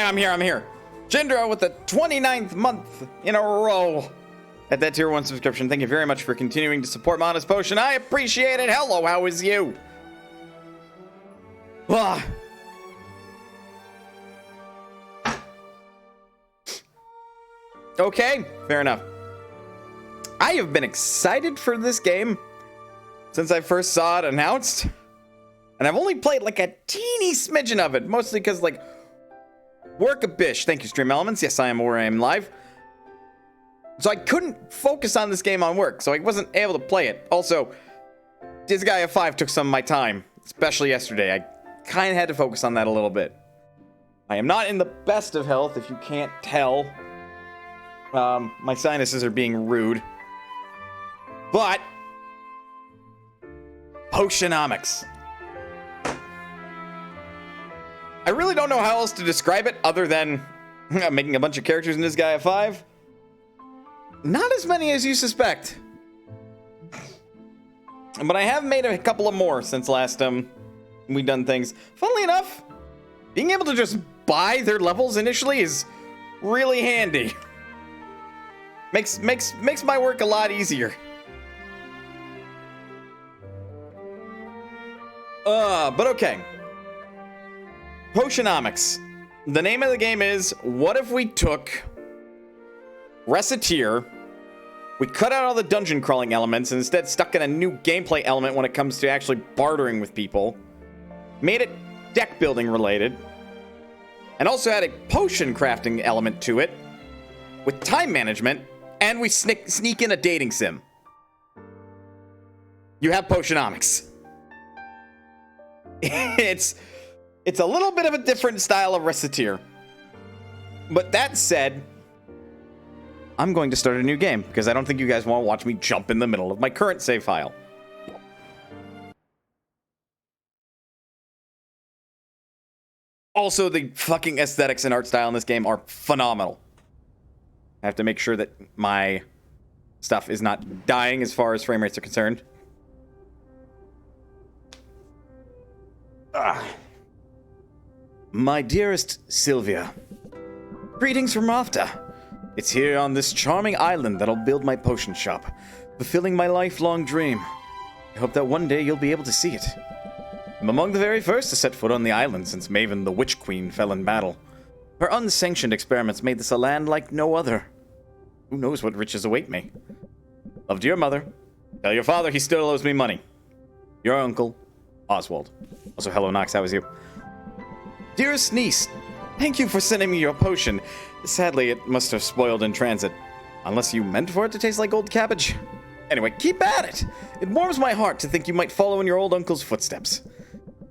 I'm here. Jindra with the 29th month in a row at that tier 1 subscription. Thank you very much for continuing to support Modest Potion. I appreciate it. Hello, how is you? Okay, fair enough. I have been excited for this game since I first saw it announced. And I've only played like a teeny smidgen of it, mostly because, like, work a bish. Thank you, Stream Elements. Yes, I am where I am live. So I couldn't focus on this game on work, so I wasn't able to play it. Also, Disgaea 5 took some of my time, especially yesterday. I kind of had to focus on that a little bit. I am not in the best of health, if you can't tell. My sinuses are being rude. But Potionomics. I really don't know how else to describe it other than making a bunch of characters in Disgaea 5. Not as many as you suspect. But I have made a couple of more since last we done things. Funnily enough, being able to just buy their levels initially is really handy. Makes my work a lot easier. But okay. Potionomics. The name of the game is, what if we took Reccetear, we cut out all the dungeon crawling elements and instead stuck in a new gameplay element when it comes to actually bartering with people, made it deck building related, and also had a potion crafting element to it with time management, and we sneak in a dating sim. You have Potionomics. It's a little bit of a different style of Reccetear. But that said, I'm going to start a new game because I don't think you guys want to watch me jump in the middle of my current save file. Also, the fucking aesthetics and art style in this game are phenomenal. I have to make sure that my stuff is not dying as far as frame rates are concerned. My dearest Sylvia, greetings from Rafta. It's here on this charming island that I'll build my potion shop, fulfilling my lifelong dream. I hope that one day you'll be able to see it. I'm among the very first to set foot on the island since Maven the Witch Queen fell in battle. Her unsanctioned experiments made this a land like no other. Who knows what riches await me? Love to your mother. Tell your father he still owes me money. Your uncle, Oswald. Also, hello Nox, how is you? Dearest niece, thank you for sending me your potion. Sadly, it must have spoiled in transit. Unless you meant for it to taste like old cabbage. Anyway, keep at it. It warms my heart to think you might follow in your old uncle's footsteps.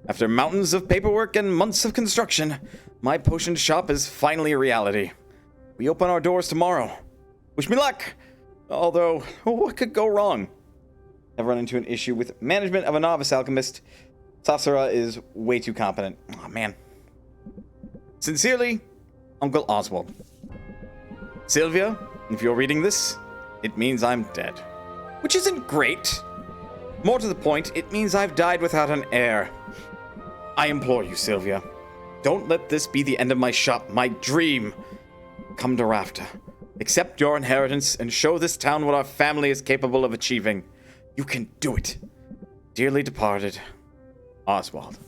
After mountains of paperwork and months of construction, my potion shop is finally a reality. We open our doors tomorrow. Wish me luck. Although, what could go wrong? I've run into an issue with management of a novice alchemist. Sasara is way too competent. Oh, man. Sincerely, Uncle Oswald. Sylvia, if you're reading this, it means I'm dead. Which isn't great. More to the point, it means I've died without an heir. I implore you, Sylvia, don't let this be the end of my shop, my dream. Come to Rafta. Accept your inheritance and show this town what our family is capable of achieving. You can do it. Dearly departed, Oswald.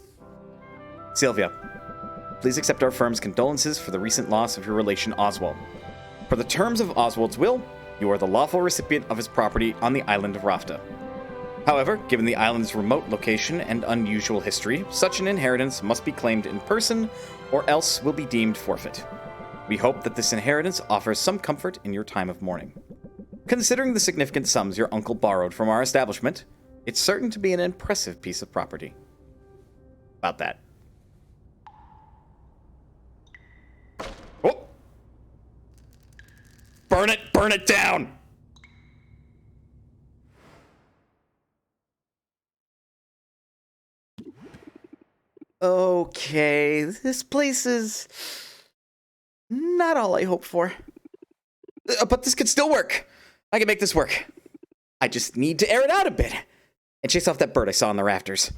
Sylvia, please accept our firm's condolences for the recent loss of your relation Oswald. Per the terms of Oswald's will, you are the lawful recipient of his property on the island of Rafta. However, given the island's remote location and unusual history, such an inheritance must be claimed in person or else will be deemed forfeit. We hope that this inheritance offers some comfort in your time of mourning. Considering the significant sums your uncle borrowed from our establishment, it's certain to be an impressive piece of property. About that. Oh! Burn it down! Okay, this place is not all I hoped for. But this could still work. I can make this work. I just need to air it out a bit and chase off that bird I saw in the rafters.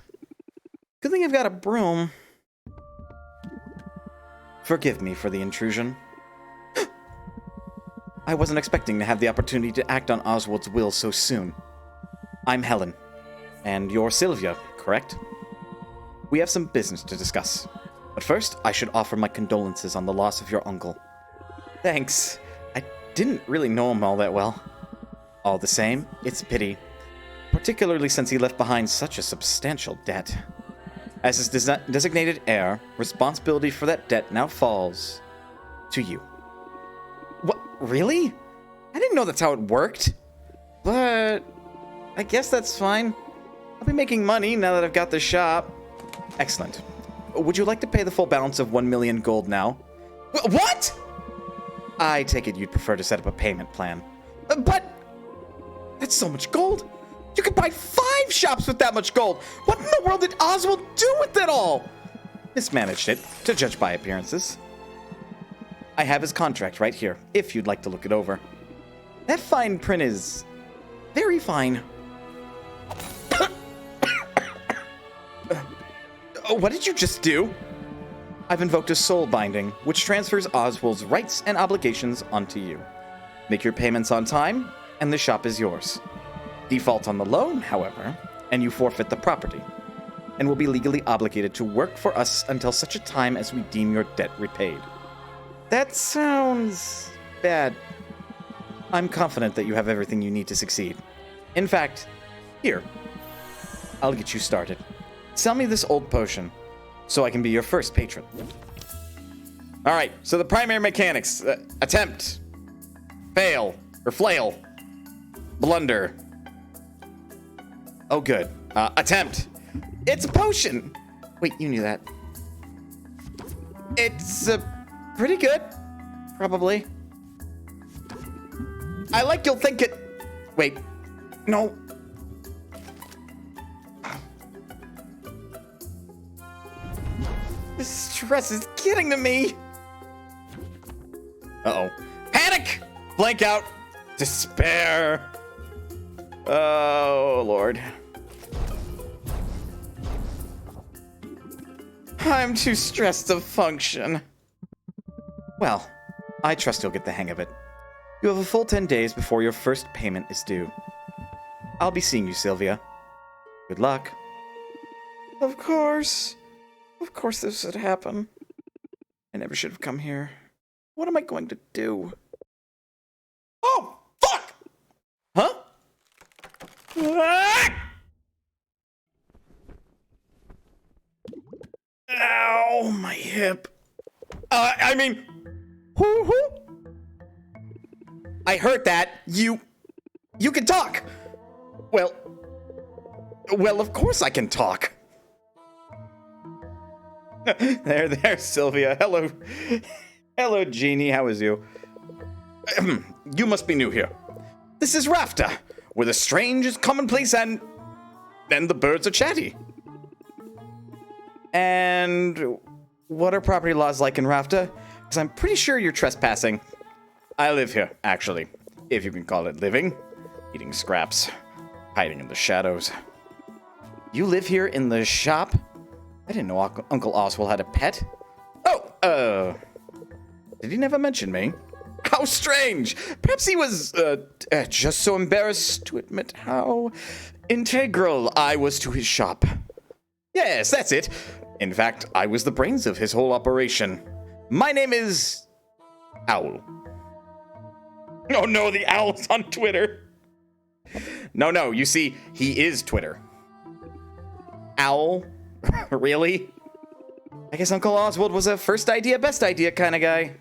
Good thing I've got a broom. Forgive me for the intrusion. I wasn't expecting to have the opportunity to act on Oswald's will so soon. I'm Helen, and you're Sylvia, correct? We have some business to discuss. But first, I should offer my condolences on the loss of your uncle. Thanks. I didn't really know him all that well. All the same, it's a pity, particularly since he left behind such a substantial debt. As his designated heir, responsibility for that debt now falls to you. What? Really? I didn't know that's how it worked. But I guess that's fine. I'll be making money now that I've got the shop. Excellent. Would you like to pay the full balance of 1 million gold now? What? I take it you'd prefer to set up a payment plan. But that's so much gold. You could buy 5 shops with that much gold. What in the world did Oswald do with it all? Mismanaged it, to judge by appearances. I have his contract right here, if you'd like to look it over. That fine print is very fine. What did you just do? I've invoked a soul binding, which transfers Oswald's rights and obligations onto you. Make your payments on time, and the shop is yours. Default on the loan, however, and you forfeit the property, and will be legally obligated to work for us until such a time as we deem your debt repaid. That sounds bad. I'm confident that you have everything you need to succeed. In fact, here, I'll get you started. Sell me this old potion, so I can be your first patron. Alright, so the primary mechanics. Attempt. Fail. Or flail. Blunder. Oh, good. Attempt. It's a potion! Wait, you knew that. It's, pretty good. Probably. I like you'll think it... Wait. No. This stress is getting to me. Uh-oh. Panic! Blank out. Despair. Oh, Lord. I'm too stressed to function. Well, I trust you'll get the hang of it. You have a full 10 days before your first payment is due. I'll be seeing you, Sylvia. Good luck. Of course. Of course this would happen. I never should have come here. What am I going to do? Oh, fuck! Huh? Ah! Ow, my hip. I mean... Who? I heard that. You can talk. Well, of course I can talk. There, Sylvia. Hello, Jeannie. How is you? You must be new here. This is Rafta, where the strange is commonplace and the birds are chatty. And what are property laws like in Rafta? Because I'm pretty sure you're trespassing. I live here, actually, if you can call it living. Eating scraps, hiding in the shadows. You live here in the shop? I didn't know Uncle Oswald had a pet. Oh, did he never mention me? How strange! Perhaps he was, just so embarrassed to admit how integral I was to his shop. Yes, that's it. In fact, I was the brains of his whole operation. My name is... Owl. Oh no, the owl's on Twitter. No, you see, he is Twitter. Owl? Really? I guess Uncle Oswald was a first idea, best idea kind of guy.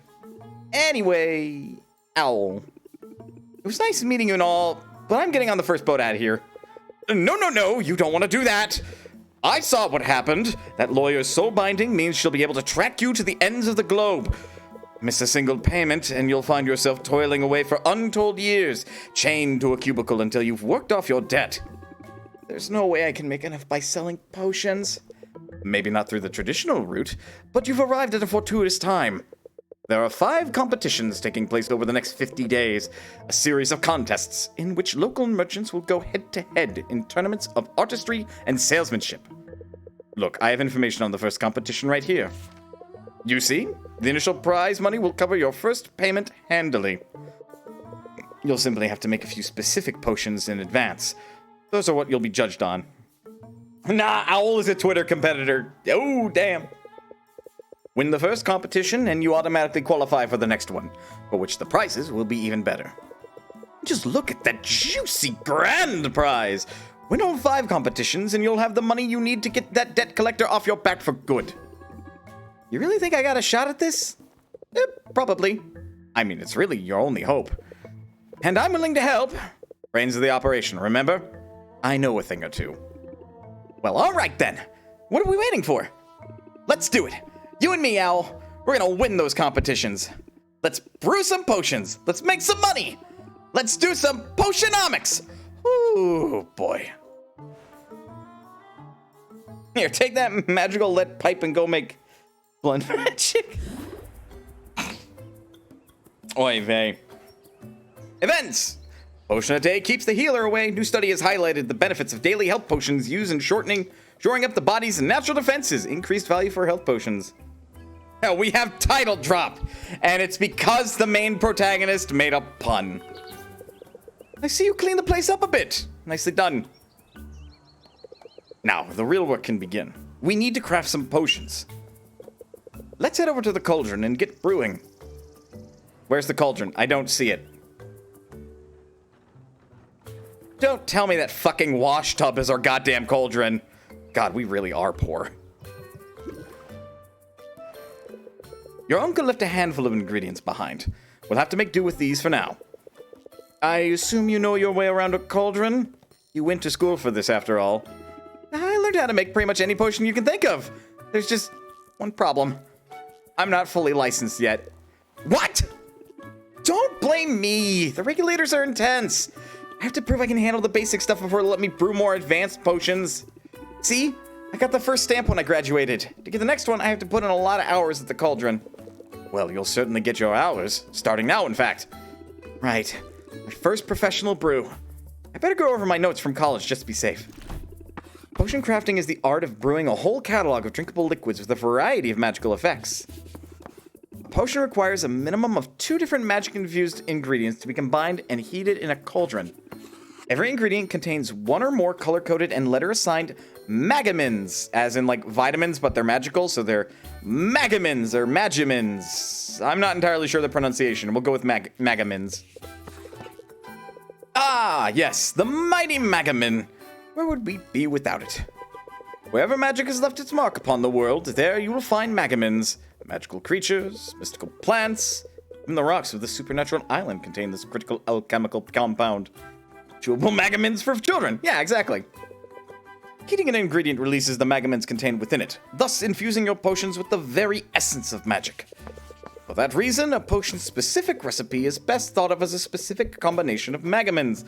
Anyway, Owl. It was nice meeting you and all, but I'm getting on the first boat out of here. No, you don't want to do that. I saw what happened. That lawyer's soul binding means she'll be able to track you to the ends of the globe. Miss a single payment, and you'll find yourself toiling away for untold years, chained to a cubicle until you've worked off your debt. There's no way I can make enough by selling potions. Maybe not through the traditional route, but you've arrived at a fortuitous time. There are 5 competitions taking place over the next 50 days, a series of contests in which local merchants will go head-to-head in tournaments of artistry and salesmanship. Look, I have information on the first competition right here. You see, the initial prize money will cover your first payment handily. You'll simply have to make a few specific potions in advance. Those are what you'll be judged on. Nah, Owl is a Twitter competitor. Oh, damn. Win the first competition and you automatically qualify for the next one, for which the prizes will be even better. Just look at that juicy grand prize. Win all 5 competitions and you'll have the money you need to get that debt collector off your back for good. You really think I got a shot at this? Probably. I mean, it's really your only hope. And I'm willing to help. Brains of the operation, remember? I know a thing or two. Well, all right then. What are we waiting for? Let's do it. You and me, Owl. We're gonna win those competitions. Let's brew some potions. Let's make some money. Let's do some potionomics. Ooh, boy. Here, take that magical lead pipe and go make blood magic. Oy vey. Events! Potion a day keeps the healer away. New study has highlighted the benefits of daily health potions used in shoring up the body's natural defenses. Increased value for health potions. Now we have title drop, and it's because the main protagonist made a pun. I see you clean the place up a bit. Nicely done. Now, the real work can begin. We need to craft some potions. Let's head over to the cauldron and get brewing. Where's the cauldron? I don't see it. Don't tell me that fucking wash tub is our goddamn cauldron. God, we really are poor. Your uncle left a handful of ingredients behind. We'll have to make do with these for now. I assume you know your way around a cauldron? You went to school for this, after all. I learned how to make pretty much any potion you can think of. There's just one problem. I'm not fully licensed yet. What? Don't blame me. The regulators are intense. I have to prove I can handle the basic stuff before they let me brew more advanced potions. See? I got the first stamp when I graduated. To get the next one, I have to put in a lot of hours at the cauldron. Well, you'll certainly get your hours. Starting now, in fact. Right. My first professional brew. I better go over my notes from college just to be safe. Potion crafting is the art of brewing a whole catalog of drinkable liquids with a variety of magical effects. A potion requires a minimum of 2 different magic-infused ingredients to be combined and heated in a cauldron. Every ingredient contains 1 or more color-coded and letter-assigned magamins, as in like vitamins, but they're magical, so they're magamins or magimins. I'm not entirely sure the pronunciation. We'll go with magamins. Ah, yes, the mighty magamin. Where would we be without it? Wherever magic has left its mark upon the world, there you will find magamins. Magical creatures, mystical plants, even the rocks of the supernatural island contain this critical alchemical compound. Chewable magamins for children. Yeah, exactly. Heating an ingredient releases the magamins contained within it, thus infusing your potions with the very essence of magic. For that reason, a potion-specific recipe is best thought of as a specific combination of magamins.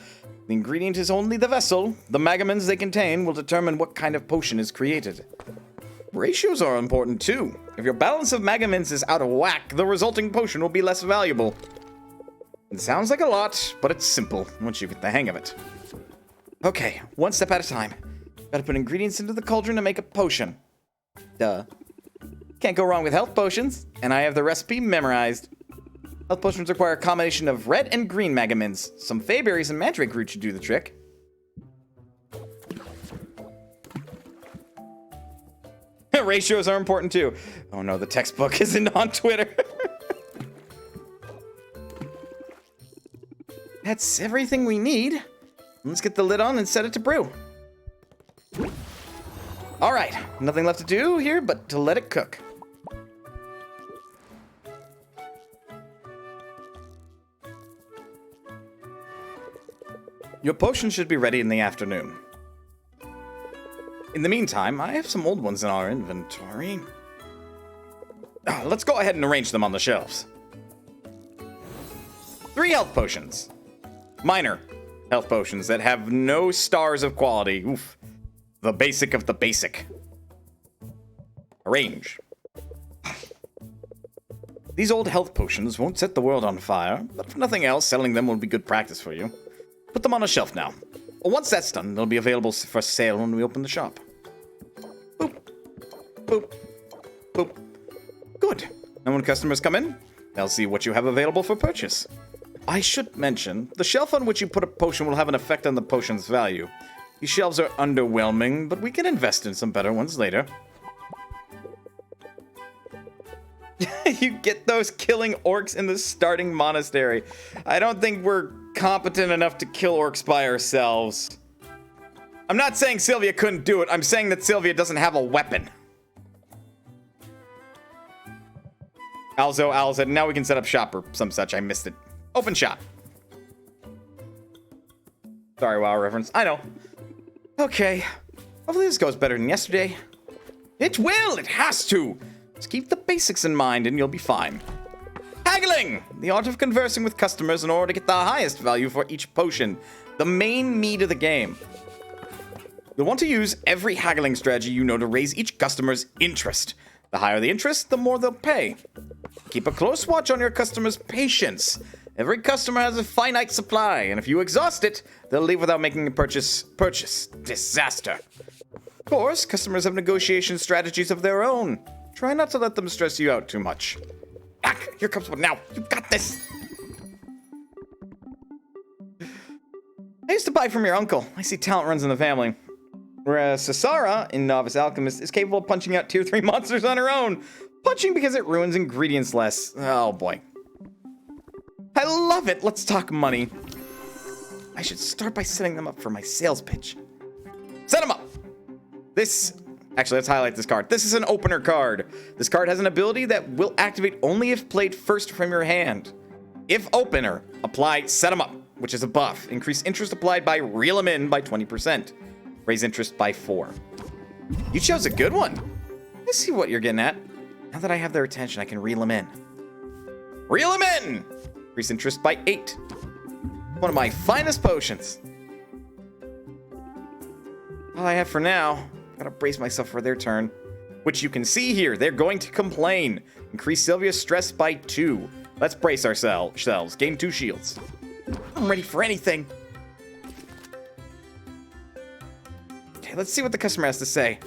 The ingredient is only the vessel. The magamins they contain will determine what kind of potion is created. Ratios are important too. If your balance of magamins is out of whack, the resulting potion will be less valuable. It sounds like a lot, but it's simple once you get the hang of it. Okay, one step at a time. Gotta put ingredients into the cauldron to make a potion. Duh. Can't go wrong with health potions, and I have the recipe memorized. Health potions require a combination of red and green magamins. Some fayberries and mandrake root should do the trick. Ratios are important too. Oh no, the textbook isn't on Twitter. That's everything we need. Let's get the lid on and set it to brew. All right, nothing left to do here but to let it cook. Your potion should be ready in the afternoon. In the meantime, I have some old ones in our inventory. Let's go ahead and arrange them on the shelves. 3 health potions. Minor health potions that have no stars of quality. Oof. The basic of the basic. Arrange. These old health potions won't set the world on fire, but if nothing else, selling them will be good practice for you. Put them on a shelf now. Once that's done, they'll be available for sale when we open the shop. Boop. Boop. Boop. Good. And when customers come in, they'll see what you have available for purchase. I should mention, the shelf on which you put a potion will have an effect on the potion's value. These shelves are underwhelming, but we can invest in some better ones later. You get those killing orcs in the starting monastery. I don't think we're competent enough to kill orcs by ourselves. I'm not saying Sylvia couldn't do it. I'm saying that Sylvia doesn't have a weapon. Alzo said, now we can set up shop or some such. I missed it. Open shop. Sorry, WoW reference. I know. Okay. Hopefully this goes better than yesterday. It will! It has to! Just keep the basics in mind and you'll be fine. Haggling! The art of conversing with customers in order to get the highest value for each potion. The main meat of the game. You'll want to use every haggling strategy you know to raise each customer's interest. The higher the interest, the more they'll pay. Keep a close watch on your customers' patience. Every customer has a finite supply, and if you exhaust it, they'll leave without making a purchase. Disaster. Of course, customers have negotiation strategies of their own. Try not to let them stress you out too much. Here comes one now. You got this. I used to buy from your uncle. I see talent runs in the family. Whereas Sasara, in Novice Alchemist, is capable of punching out tier 3 monsters on her own. Punching because it ruins ingredients less. Oh boy. I love it. Let's talk money. I should start by setting them up for my sales pitch. Set them up. Actually, let's highlight this card. This is an opener card. This card has an ability that will activate only if played first from your hand. If opener, apply Set them up, which is a buff. Increase interest applied by Reel them in by 20%. Raise interest by 4. You chose a good one. I see what you're getting at. Now that I have their attention, I can reel them in. Reel them in! Increase interest by 8. One of my finest potions. All I have for now. Gotta brace myself for their turn. Which you can see here. They're going to complain. Increase Sylvia's stress by 2. Let's brace ourselves. Gain 2 shields. I'm ready for anything. Okay, let's see what the customer has to say.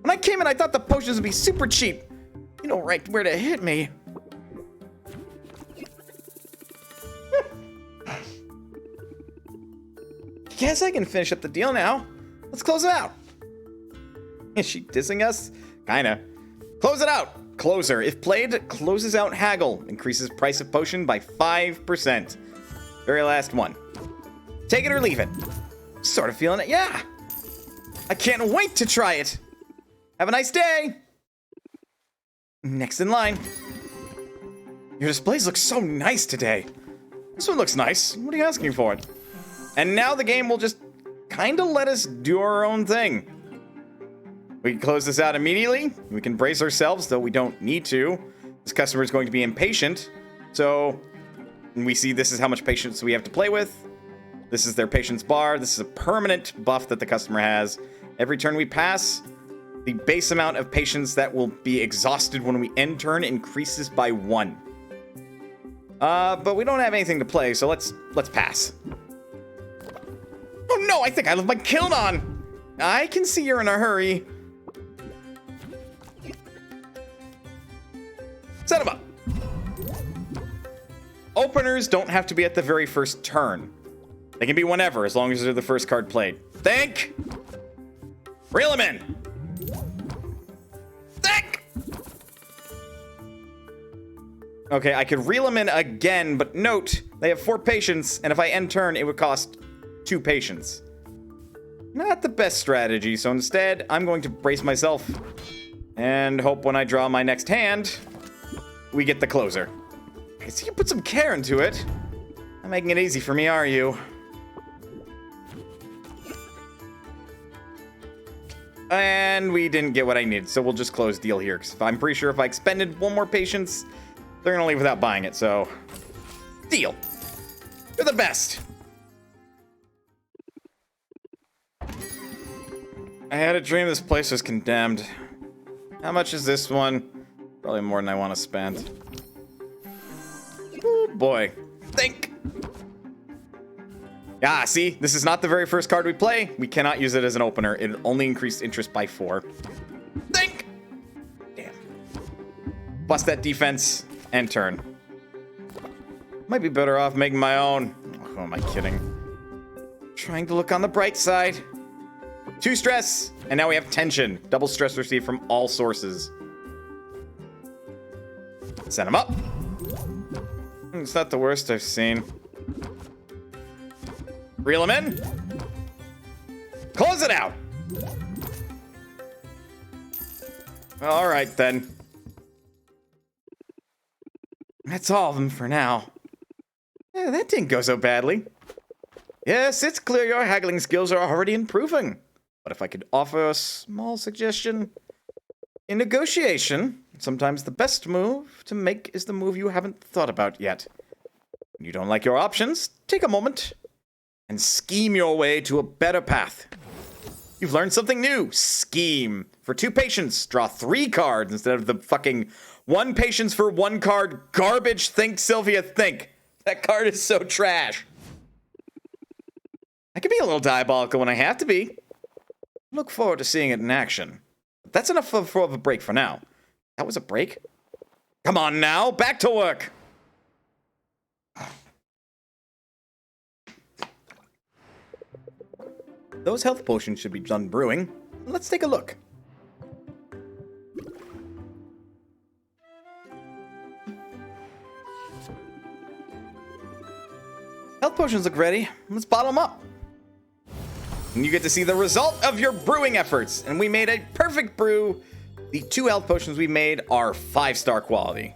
When I came in, I thought the potions would be super cheap. You know right where to hit me. Guess I can finish up the deal now. Let's close it out. Is she dissing us? Kinda. Close it out. Closer. If played, closes out haggle. Increases price of potion by 5%. Very last one. Take it or leave it. Sort of feeling it, yeah. I can't wait to try it. Have a nice day. Next in line. Your displays look so nice today. This one looks nice. What are you asking for it? And now the game will just kind of let us do our own thing. We can close this out immediately. We can brace ourselves, though we don't need to. This customer is going to be impatient. So we see this is how much patience we have to play with. This is their patience bar. This is a permanent buff that the customer has. Every turn we pass, the base amount of patience that will be exhausted when we end turn increases by 1. But we don't have anything to play, so let's pass. Oh no, I think I left my kiln on. I can see you're in a hurry. Set them up. Openers don't have to be at the very first turn. They can be whenever, as long as they're the first card played. Think. Reel them in. Think. Okay, I could reel them in again, but note, they have 4 patience, and if I end turn, it would cost 2 patience. Not the best strategy, so instead, I'm going to brace myself and hope when I draw my next hand, we get the closer. Okay, so you put some care into it. Not making it easy for me, are you? And we didn't get what I needed, so we'll just close deal here. Because I'm pretty sure if I expended 1 more patience, they're gonna leave without buying it, so... Deal. You're the best. I had a dream this place was condemned. How much is this one? Probably more than I want to spend. Oh boy. Think! Ah, see? This is not the very first card we play. We cannot use it as an opener. It only increased interest by 4. Think! Damn. Bust that defense and turn. Might be better off making my own. Oh, who am I kidding? Trying to look on the bright side. 2 stress, and now we have tension. Double stress received from all sources. Send him up. It's not the worst I've seen. Reel him in. Close it out. All right, then. That's all of them for now. Yeah, that didn't go so badly. Yes, it's clear your haggling skills are already improving. But if I could offer a small suggestion. In negotiation, sometimes the best move to make is the move you haven't thought about yet. When you don't like your options, take a moment and scheme your way to a better path. You've learned something new. Scheme. For 2 patience, draw 3 cards instead of the fucking 1 patience for 1 card garbage think Sylvia think. That card is so trash. I can be a little diabolical when I have to be. Look forward to seeing it in action. That's enough of a break for now. That was a break? Come on now, back to work! Those health potions should be done brewing. Let's take a look. Health potions look ready. Let's bottle them up. And you get to see the result of your brewing efforts. And we made a perfect brew. The 2 health potions we made are 5-star quality.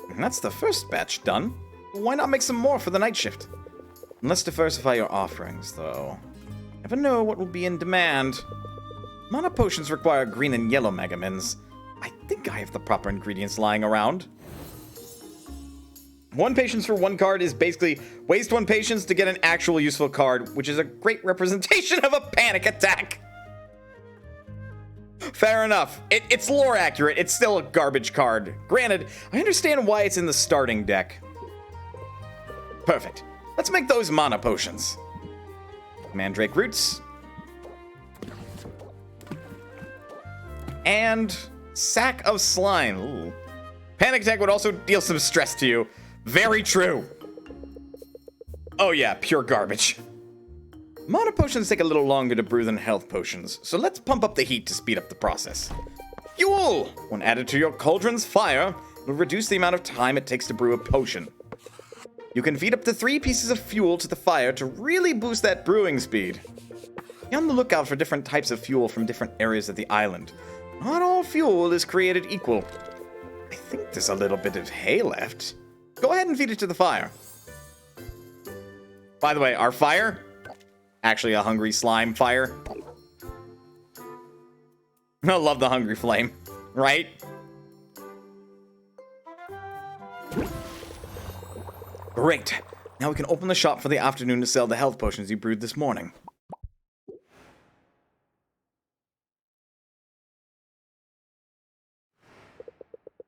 And that's the first batch done. Why not make some more for the night shift? And let's diversify your offerings, though. Never know what will be in demand. Mana potions require green and yellow megamins. I think I have the proper ingredients lying around. 1 patience for 1 card is basically waste 1 patience to get an actual useful card, which is a great representation of a panic attack. Fair enough. It's lore accurate. It's still a garbage card. Granted, I understand why it's in the starting deck. Perfect. Let's make those mana potions. Mandrake roots. And sack of slime. Ooh. Panic attack would also deal some stress to you. Very true. Oh yeah, pure garbage. Mana potions take a little longer to brew than health potions, so let's pump up the heat to speed up the process. Fuel! When added to your cauldron's fire, will reduce the amount of time it takes to brew a potion. You can feed up to 3 pieces of fuel to the fire to really boost that brewing speed. Be on the lookout for different types of fuel from different areas of the island. Not all fuel is created equal. I think there's a little bit of hay left. Go ahead and feed it to the fire. By the way, our fire, actually a hungry slime fire. I love the hungry flame, right? Great. Now we can open the shop for the afternoon to sell the health potions you brewed this morning.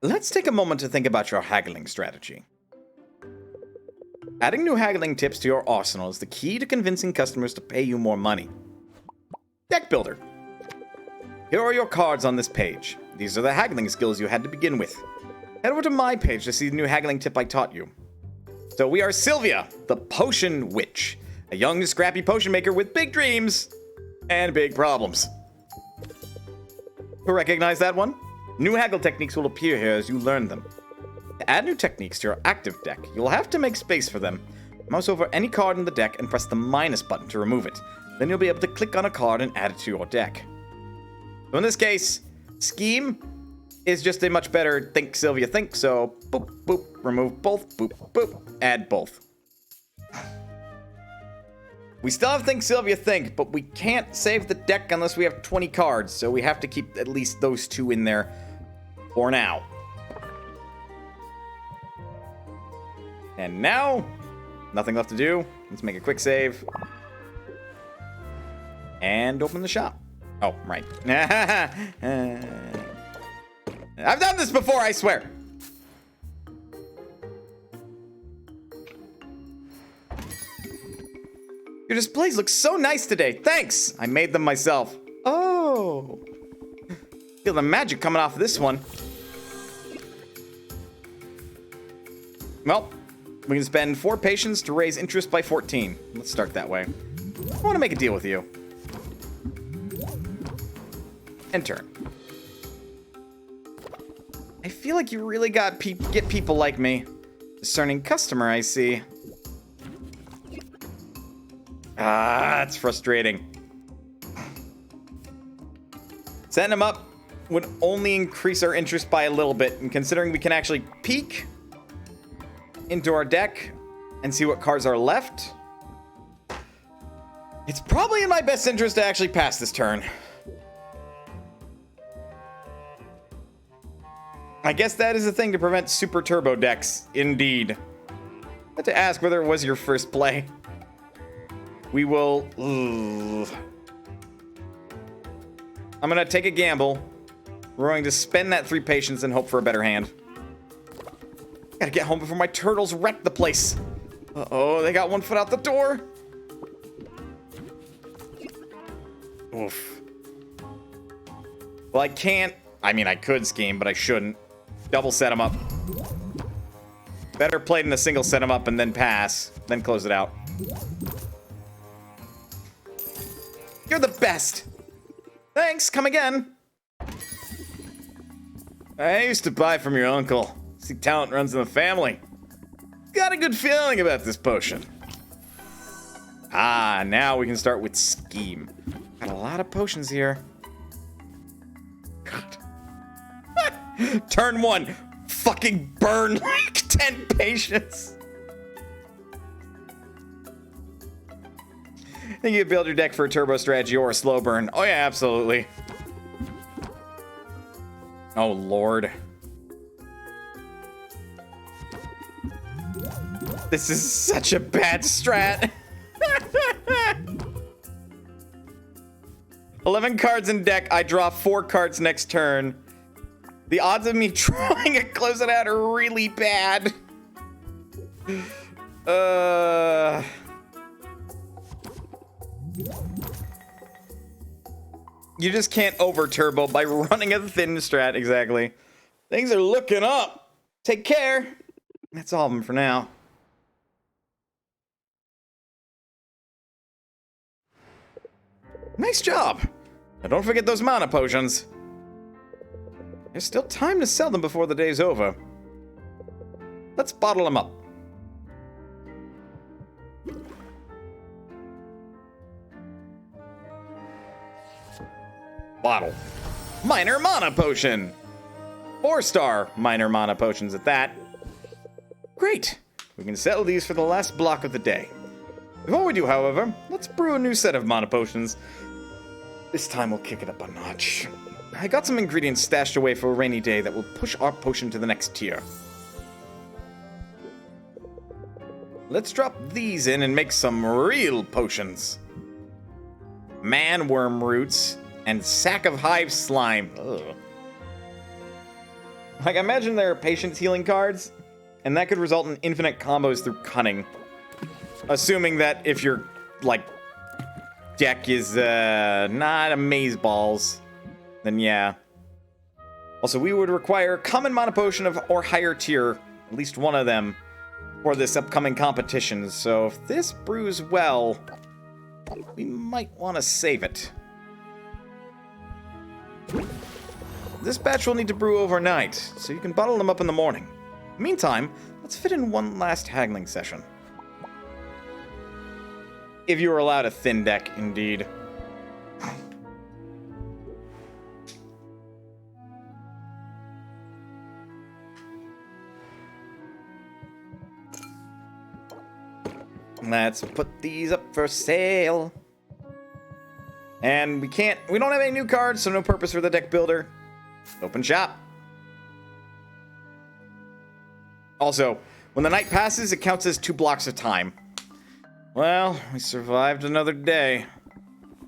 Let's take a moment to think about your haggling strategy. Adding new haggling tips to your arsenal is the key to convincing customers to pay you more money. Deckbuilder. Here are your cards on this page. These are the haggling skills you had to begin with. Head over to my page to see the new haggling tip I taught you. So we are Sylvia, the Potion Witch, a young, scrappy potion maker with big dreams and big problems. Recognize that one? New haggle techniques will appear here as you learn them. To add new techniques to your active deck, you'll have to make space for them. Mouse over any card in the deck and press the minus button to remove it. Then you'll be able to click on a card and add it to your deck. So in this case, Scheme is just a much better Think Sylvia Think, so boop, boop, remove both, boop, boop, add both. We still have Think Sylvia Think, but we can't save the deck unless we have 20 cards, so we have to keep at least those 2 in there for now. And now, nothing left to do. Let's make a quick save. And open the shop. Oh, right. I've done this before, I swear. Your displays look so nice today. Thanks. I made them myself. Oh. feel the magic coming off this one. Well, we can spend 4 patience to raise interest by 14. Let's start that way. I want to make a deal with you. End turn. I feel like you really get people like me. Discerning customer, I see. Ah, it's frustrating. Setting them up would only increase our interest by a little bit, and considering we can actually peek into our deck and see what cards are left, it's probably in my best interest to actually pass this turn. I guess that is the thing to prevent super turbo decks, indeed. I had to ask whether it was your first play. We will... I'm gonna take a gamble. We're going to spend that 3 patience and hope for a better hand. Gotta get home before my turtles wreck the place. Uh-oh, they got 1 foot out the door. Oof. Well, I can't... I mean, I could scheme, but I shouldn't. Double set them up. Better play than a single set them up and then pass. Then close it out. You're the best! Thanks, come again. I used to buy from your uncle. See, talent runs in the family. Got a good feeling about this potion. Ah, now we can start with scheme. Got a lot of potions here. God. Turn 1. Fucking burn like 10 patience. Think you could build your deck for a turbo strategy or a slow burn. Oh yeah, absolutely. Oh lord. This is such a bad strat. 11 cards in deck. I draw 4 cards next turn. The odds of me trying to close it out are really bad. You just can't over turbo by running a thin strat, exactly. Things are looking up. Take care. That's all of them for now. Nice job. Now don't forget those mana potions. There's still time to sell them before the day's over. Let's bottle them up. Bottle. Minor mana potion. 4-star minor mana potions at that. Great. We can settle these for the last block of the day. Before we do, however, let's brew a new set of mana potions. This time we'll kick it up a notch. I got some ingredients stashed away for a rainy day that will push our potion to the next tier. Let's drop these in and make some real potions. Man-worm roots and sack of hive slime. Ugh. Like, imagine there are patience healing cards, and that could result in infinite combos through cunning. Assuming that if your, like, deck is, not amazeballs, then yeah. Also, we would require common mana potion of or higher tier, at least one of them, for this upcoming competition. So if this brews well, we might want to save it. This batch will need to brew overnight, so you can bottle them up in the morning. Meantime, let's fit in one last haggling session. If you were allowed a thin deck, indeed. Let's put these up for sale. And we don't have any new cards, so no purpose for the deck builder. Open shop. Also, when the night passes, it counts as 2 blocks of time. Well, we survived another day.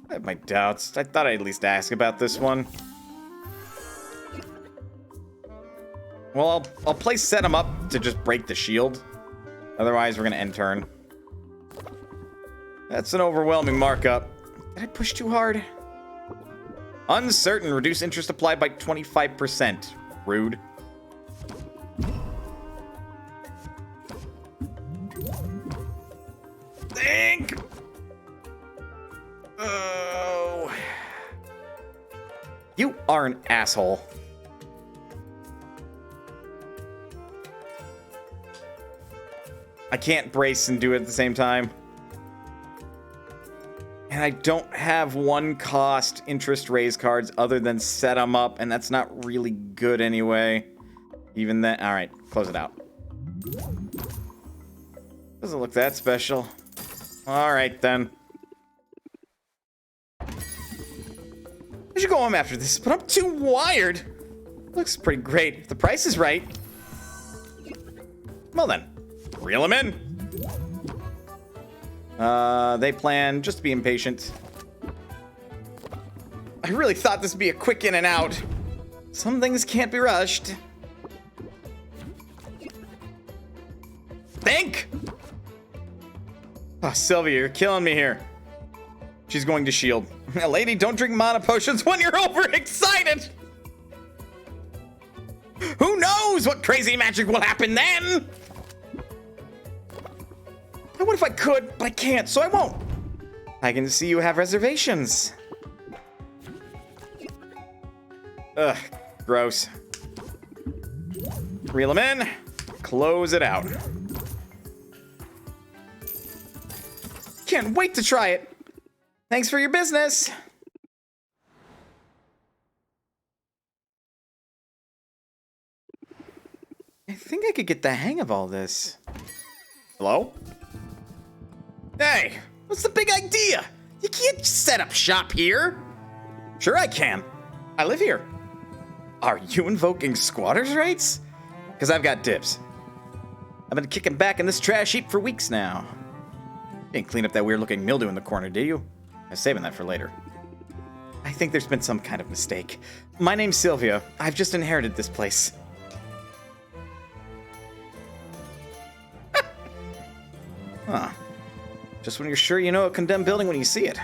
I have my doubts. I thought I'd at least ask about this one. Well, I'll play set them up to just break the shield. Otherwise, we're gonna end turn. That's an overwhelming markup. Did I push too hard? Uncertain. Reduce interest applied by 25%. Rude. Think. Oh. You are an asshole. I can't brace and do it at the same time. And I don't have one cost interest raise cards other than set them up, and that's not really good anyway. Even then, all right, close it out. Doesn't look that special. All right, then. I should go home after this, but I'm too wired. Looks pretty great if the price is right. Well then, reel him in. They plan just to be impatient. I really thought this would be a quick in and out. Some things can't be rushed. Think! Oh, Sylvia, you're killing me here. She's going to shield. Lady, don't drink mana potions when you're overexcited! Who knows what crazy magic will happen then? I would if I could, but I can't, so I won't. I can see you have reservations. Ugh, gross. Reel them in, close it out. Can't wait to try it. Thanks for your business. I think I could get the hang of all this. Hello? Hey, what's the big idea? You can't set up shop here. Sure I can. I live here. Are you invoking squatters' rights? Because I've got dibs. I've been kicking back in this trash heap for weeks now. You didn't clean up that weird-looking mildew in the corner, do you? I was saving that for later. I think there's been some kind of mistake. My name's Sylvia. I've just inherited this place. Huh. Just when you're sure you know a condemned building when you see it.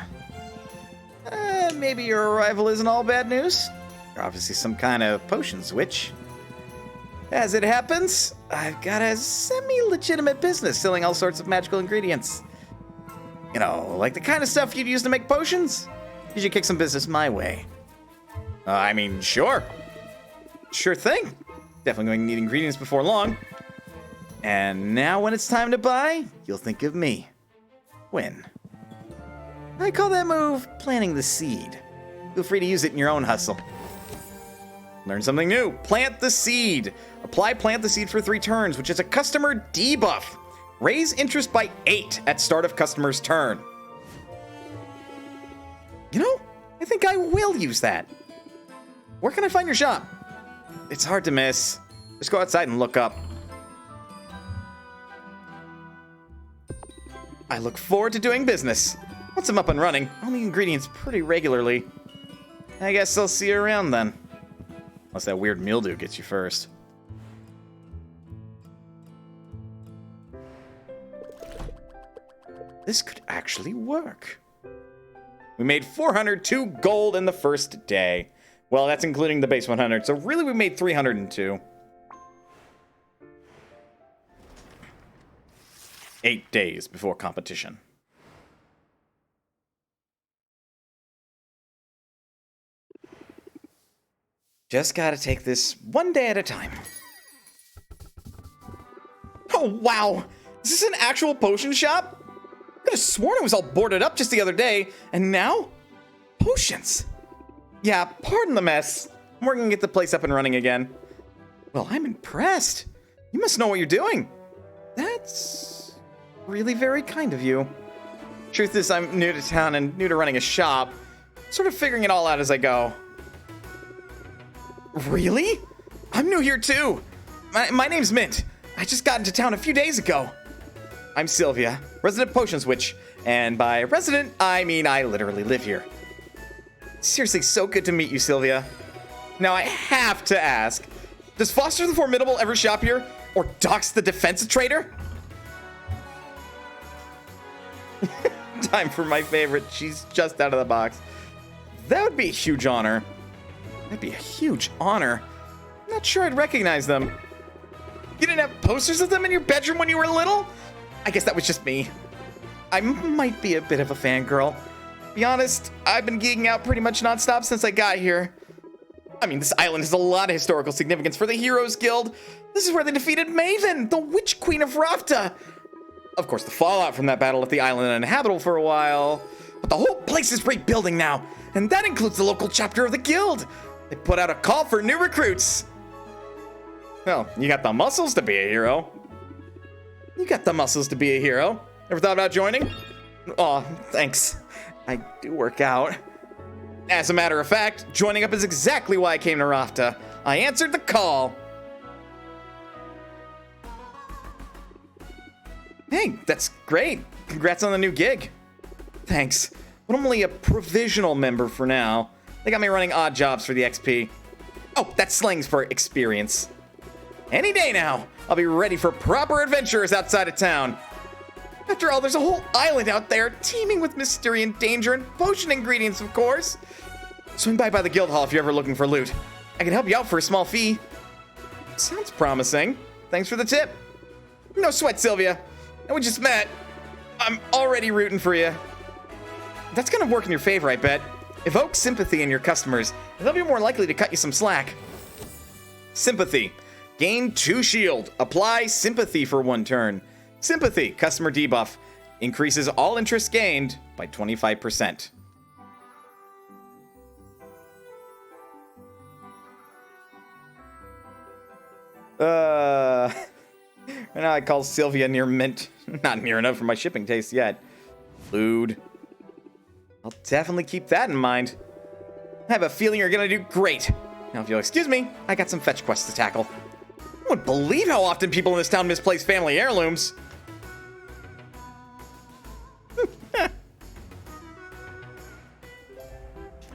Maybe your arrival isn't all bad news. You're obviously some kind of potions witch. As it happens, I've got a semi-legitimate business selling all sorts of magical ingredients. You know, like the kind of stuff you'd use to make potions. You should kick some business my way. I mean, sure. Sure thing. Definitely going to need ingredients before long. And now when it's time to buy, you'll think of me. When? I call that move planting the seed. Feel free to use it in your own hustle. Learn something new. Plant the seed. Apply plant the seed for 3 turns, which is a customer debuff. Raise interest by 8 at start of customer's turn. You know, I think I will use that. Where can I find your shop? It's hard to miss. Just go outside and look up. I look forward to doing business. Once I'm up and running, I'll need ingredients pretty regularly. I guess I'll see you around then. Unless that weird mildew gets you first. This could actually work. We made 402 gold in the first day. Well, that's including the base 100, so really we made 302. 8 days before competition. Just gotta take this one day at a time. Oh, wow! Is this an actual potion shop? I could have sworn it was all boarded up just the other day, and now? Potions! Yeah, pardon the mess. We're gonna get the place up and running again. Well, I'm impressed. You must know what you're doing. That's really very kind of you. Truth is, I'm new to town and new to running a shop. Sort of figuring it all out as I go. Really? I'm new here too. My name's Mint. I just got into town a few days ago. I'm Sylvia, resident potions witch, and by resident, I mean I literally live here. Seriously, so good to meet you, Sylvia. Now I have to ask, does Foster the Formidable ever shop here? Or Dox the Defense Trader? Time for my favorite. She's just out of the box. That would be a huge honor. That'd be a huge honor. I'm not sure I'd recognize them. You didn't have posters of them in your bedroom when you were little? I guess that was just me. I might be a bit of a fangirl. Be honest, I've been geeking out pretty much nonstop since I got here. I mean, this island has a lot of historical significance for the Heroes Guild. This is where they defeated Maven, the Witch Queen of Rafta. Of course, the fallout from that battle left the island uninhabitable for a while. But the whole place is rebuilding now, and that includes the local chapter of the guild. They put out a call for new recruits. Well, you got the muscles to be a hero. You got the muscles to be a hero. Ever thought about joining? Aw, thanks. I do work out. As a matter of fact, joining up is exactly why I came to Rafta. I answered the call. Hey, that's great. Congrats on the new gig. Thanks, but I'm only a provisional member for now. They got me running odd jobs for the XP. Oh, that's slangs for experience. Any day now, I'll be ready for proper adventures outside of town. After all, there's a whole island out there teeming with mystery and danger and potion ingredients, of course. Swing by the guild hall if you're ever looking for loot. I can help you out for a small fee. Sounds promising. Thanks for the tip. No sweat, Sylvia. And we just met. I'm already rooting for you. That's gonna work in your favor, I bet. Evoke sympathy in your customers, and they'll be more likely to cut you some slack. Sympathy. Gain 2 shield. Apply sympathy for 1 turn. Sympathy, customer debuff. Increases all interest gained by 25%. Right now I call Sylvia near mint. Not near enough for my shipping taste yet. Food. I'll definitely keep that in mind. I have a feeling you're gonna do great. Now, if you'll excuse me, I got some fetch quests to tackle. I wouldn't believe how often people in this town misplace family heirlooms.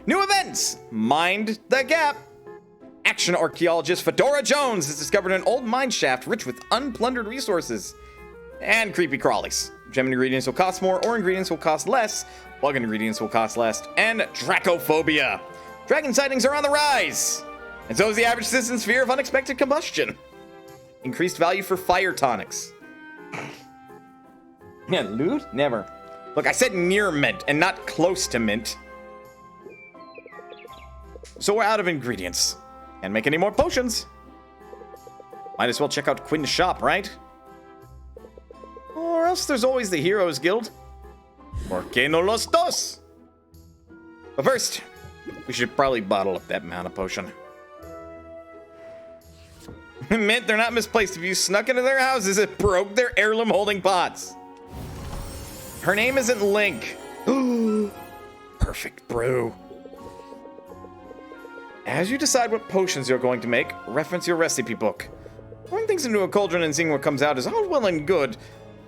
New events! Mind the Gap! Action archaeologist Fedora Jones has discovered an old mine shaft rich with unplundered resources. And creepy crawlies. Gem ingredients will cost more, or ingredients will cost less. Bug ingredients will cost less. And Dracophobia. Dragon sightings are on the rise. And so is the average citizen's fear of unexpected combustion. Increased value for fire tonics. Yeah, loot? Never. Look, I said near mint and not close to mint. So we're out of ingredients. Can't make any more potions. Might as well check out Quinn's shop, right? Or else there's always the Heroes Guild. Por qué no los dos? But first, we should probably bottle up that mana potion. Mint, they're not misplaced. If you snuck into their houses, it broke their heirloom holding pots. Her name isn't Link. Perfect brew. As you decide what potions you're going to make, reference your recipe book. Pouring things into a cauldron and seeing what comes out is all well and good.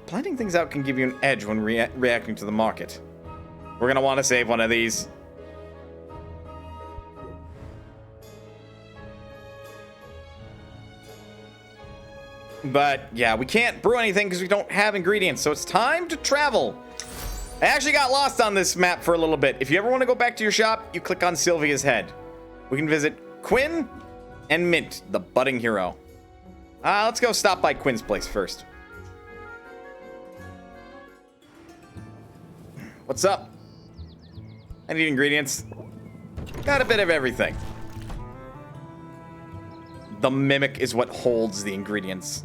Planning things out can give you an edge when reacting to the market. We're gonna want to save one of these. But yeah, we can't brew anything because we don't have ingredients, so it's time to travel. I actually got lost on this map for a little bit. If you ever want to go back to your shop, you click on Sylvia's head. We can visit Quinn and Mint, the budding hero. Let's go stop by Quinn's place first. What's up? I need ingredients. Got a bit of everything. The mimic is what holds the ingredients.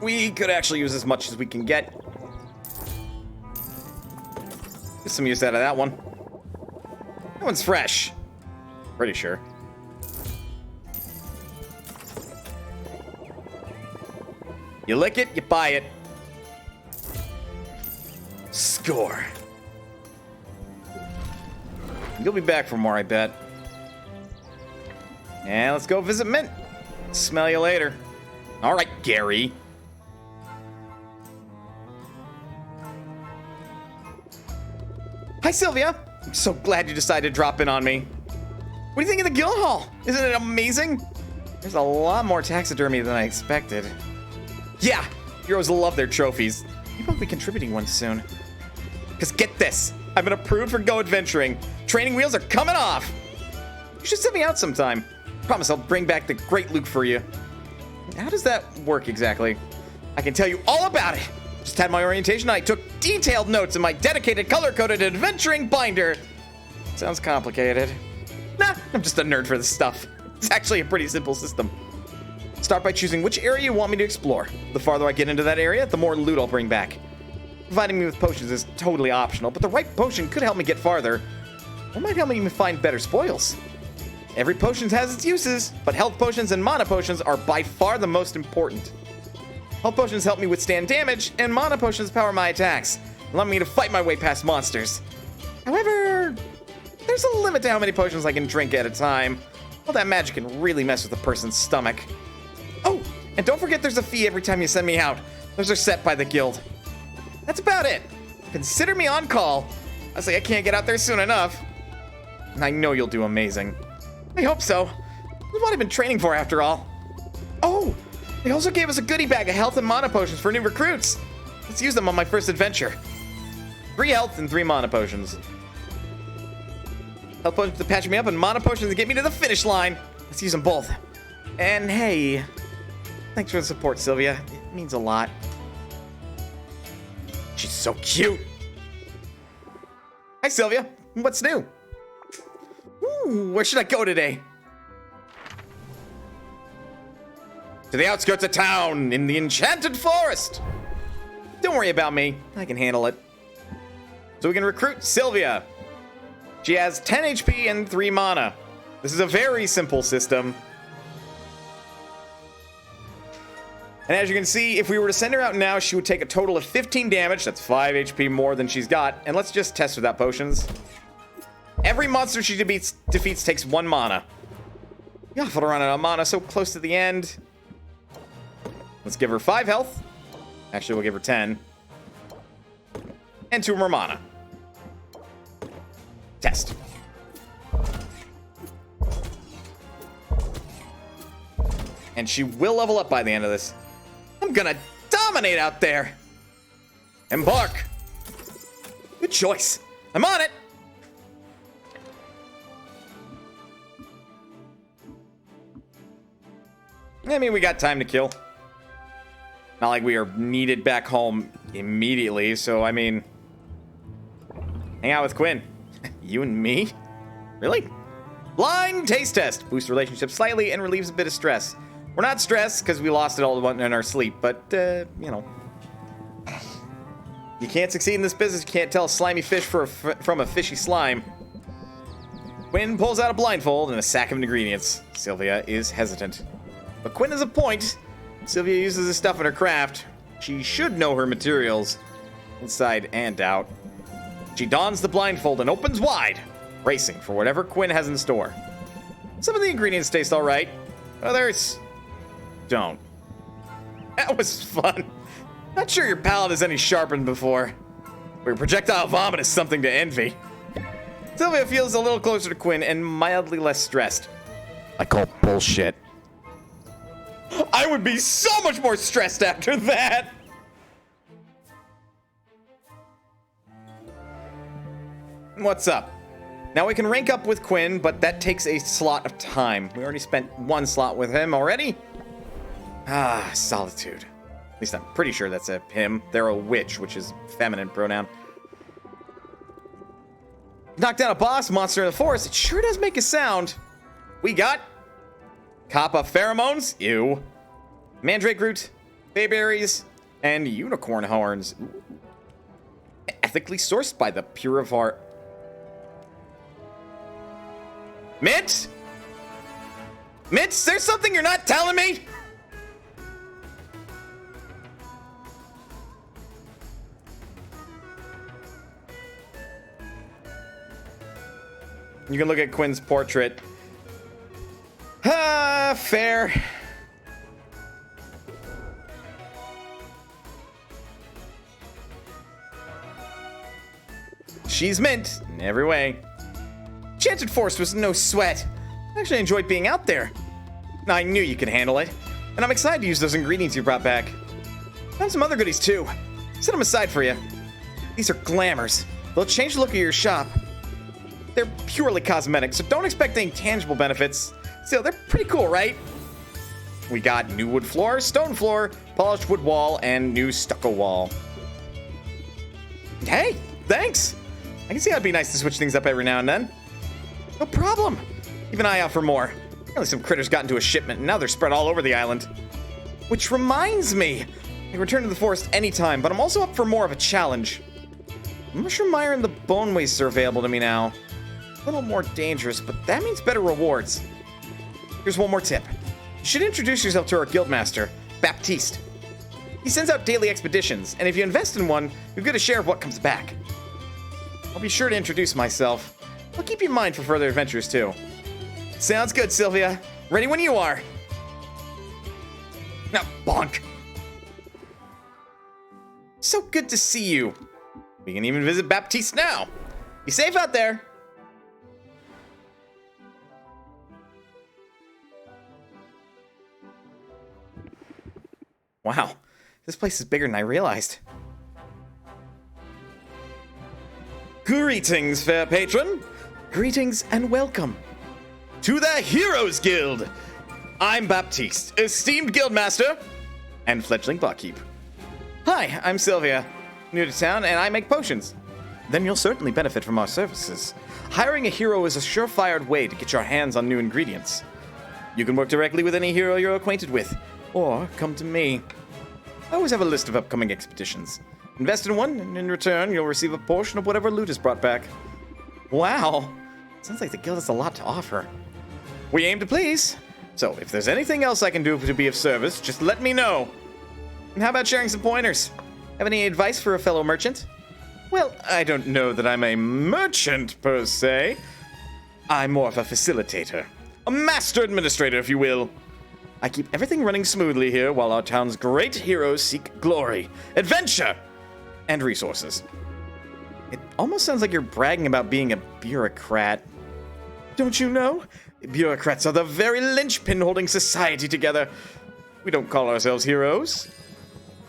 We could actually use as much as we can get. Get some use out of that one. That one's fresh. Pretty sure. You lick it, you buy it. Score. You'll be back for more, I bet. And let's go visit Mint. Smell you later. All right, Gary. Hi, Sylvia. I'm so glad you decided to drop in on me. What do you think of the guild hall? Isn't it amazing? There's a lot more taxidermy than I expected. Yeah, heroes love their trophies. Maybe I'll be contributing one soon. Because get this, I've been approved for Go Adventuring. Training wheels are coming off. You should send me out sometime. Promise I'll bring back the great Luke for you. How does that work exactly? I can tell you all about it. Just had my orientation. I took detailed notes in my dedicated color-coded adventuring binder. Sounds complicated. Nah, I'm just a nerd for this stuff. It's actually a pretty simple system. Start by choosing which area you want me to explore. The farther I get into that area, the more loot I'll bring back. Providing me with potions is totally optional, but the right potion could help me get farther. Or might help me find better spoils. Every potion has its uses, but health potions and mana potions are by far the most important. Health potions help me withstand damage, and mana potions power my attacks, allowing me to fight my way past monsters. However, there's a limit to how many potions I can drink at a time. All that magic can really mess with a person's stomach. Oh, and don't forget there's a fee every time you send me out. Those are set by the guild. That's about it. Consider me on call. Honestly, I can't get out there soon enough. I know you'll do amazing. I hope so. That's what I've been training for, after all. Oh, they also gave us a goodie bag of health and mana potions for new recruits. Let's use them on my first adventure. 3 health and 3 mana potions. Health potions to patch me up and mana potions to get me to the finish line. Let's use them both. And hey, thanks for the support, Sylvia. It means a lot. She's so cute. Hi, Sylvia. What's new? Ooh, where should I go today? To the outskirts of town, in the enchanted forest. Don't worry about me. I can handle it. So we can recruit Sylvia. She has 10 HP and 3 mana. This is a very simple system. And as you can see, if we were to send her out now, she would take a total of 15 damage. That's 5 HP more than she's got. And let's just test without potions. Every monster she defeats takes 1 mana. You're awful to run out of mana so close to the end. Let's give her 5 health. Actually, we'll give her 10. And 2 more mana. Test. And she will level up by the end of this. I'm gonna dominate out there. Embark. Good choice. I'm on it. I mean, we got time to kill. Not like we are needed back home immediately, so I mean... Hang out with Quinn. You and me? Really? Blind taste test. Boosts relationships slightly and relieves a bit of stress. We're not stressed because we lost it all in our sleep, but, you know. You can't succeed in this business. You can't tell a slimy fish from a fishy slime. Quinn pulls out a blindfold and a sack of ingredients. Sylvia is hesitant. But Quinn has a point. Sylvia uses this stuff in her craft. She should know her materials, inside and out. She dons the blindfold and opens wide, bracing for whatever Quinn has in store. Some of the ingredients taste all right. Others don't. That was fun. Not sure your palate is any sharpened before. But your projectile vomit is something to envy. Sylvia feels a little closer to Quinn and mildly less stressed. I call bullshit. I would be so much more stressed after that. What's up? Now we can rank up with Quinn, but that takes a slot of time. We already spent 1 slot with him already. Ah, solitude. At least I'm pretty sure that's a him. They're a witch, which is feminine pronoun. Knock down a boss monster in the forest. It sure does make a sound. We got Kappa pheromones. Ew. Mandrake root, bayberries, and unicorn horns. Ethically sourced by the Pure of Heart. Mint? Mint, is there something you're not telling me? You can look at Quinn's portrait. Ah, fair. She's mint in every way. Enchanted Forest was no sweat. I actually enjoyed being out there. I knew you could handle it, and I'm excited to use those ingredients you brought back. I have some other goodies too. Set them aside for you. These are glamours. They'll change the look of your shop. They're purely cosmetic, so don't expect any tangible benefits. Still, they're pretty cool, right? We got new wood floor, stone floor, polished wood wall, and new stucco wall. Hey, thanks! I can see how it'd be nice to switch things up every now and then. No problem. Keep an eye out for more. Apparently some critters got into a shipment, and now they're spread all over the island. Which reminds me, I can return to the forest anytime, but I'm also up for more of a challenge. Mushroom Mire and the Bone Wastes are available to me now. A little more dangerous, but that means better rewards. Here's one more tip. You should introduce yourself to our guildmaster, Baptiste. He sends out daily expeditions, and if you invest in one, you'll get a share of what comes back. I'll be sure to introduce myself. I'll keep you in mind for further adventures, too. Sounds good, Sylvia. Ready when you are. Now, bonk. So good to see you. We can even visit Baptiste now. Be safe out there. Wow, this place is bigger than I realized. Greetings, fair patron. Greetings and welcome to the Heroes Guild. I'm Baptiste, esteemed guildmaster and fledgling barkeep. Hi, I'm Sylvia, new to town, and I make potions. Then you'll certainly benefit from our services. Hiring a hero is a surefire way to get your hands on new ingredients. You can work directly with any hero you're acquainted with, or come to me. I always have a list of upcoming expeditions. Invest in one, and in return, you'll receive a portion of whatever loot is brought back. Wow, sounds like the guild has a lot to offer. We aim to please, so if there's anything else I can do to be of service, just let me know. And how about sharing some pointers? Have any advice for a fellow merchant? Well, I don't know that I'm a merchant, per se. I'm more of a facilitator. A master administrator, if you will. I keep everything running smoothly here while our town's great heroes seek glory, adventure, and resources. It almost sounds like you're bragging about being a bureaucrat. Don't you know? Bureaucrats are the very linchpin holding society together. We don't call ourselves heroes.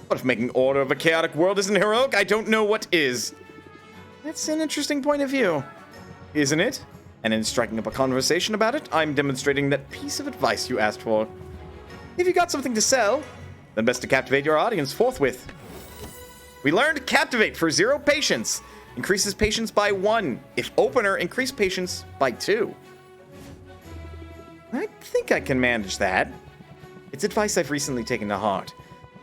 But if making order of a chaotic world isn't heroic, I don't know what is. That's an interesting point of view, isn't it? And in striking up a conversation about it, I'm demonstrating that piece of advice you asked for. If you got something to sell, then best to captivate your audience forthwith. We learned Captivate for 0 patience. Increases patience by 1. If opener, increase patience by 2. I think I can manage that. It's advice I've recently taken to heart.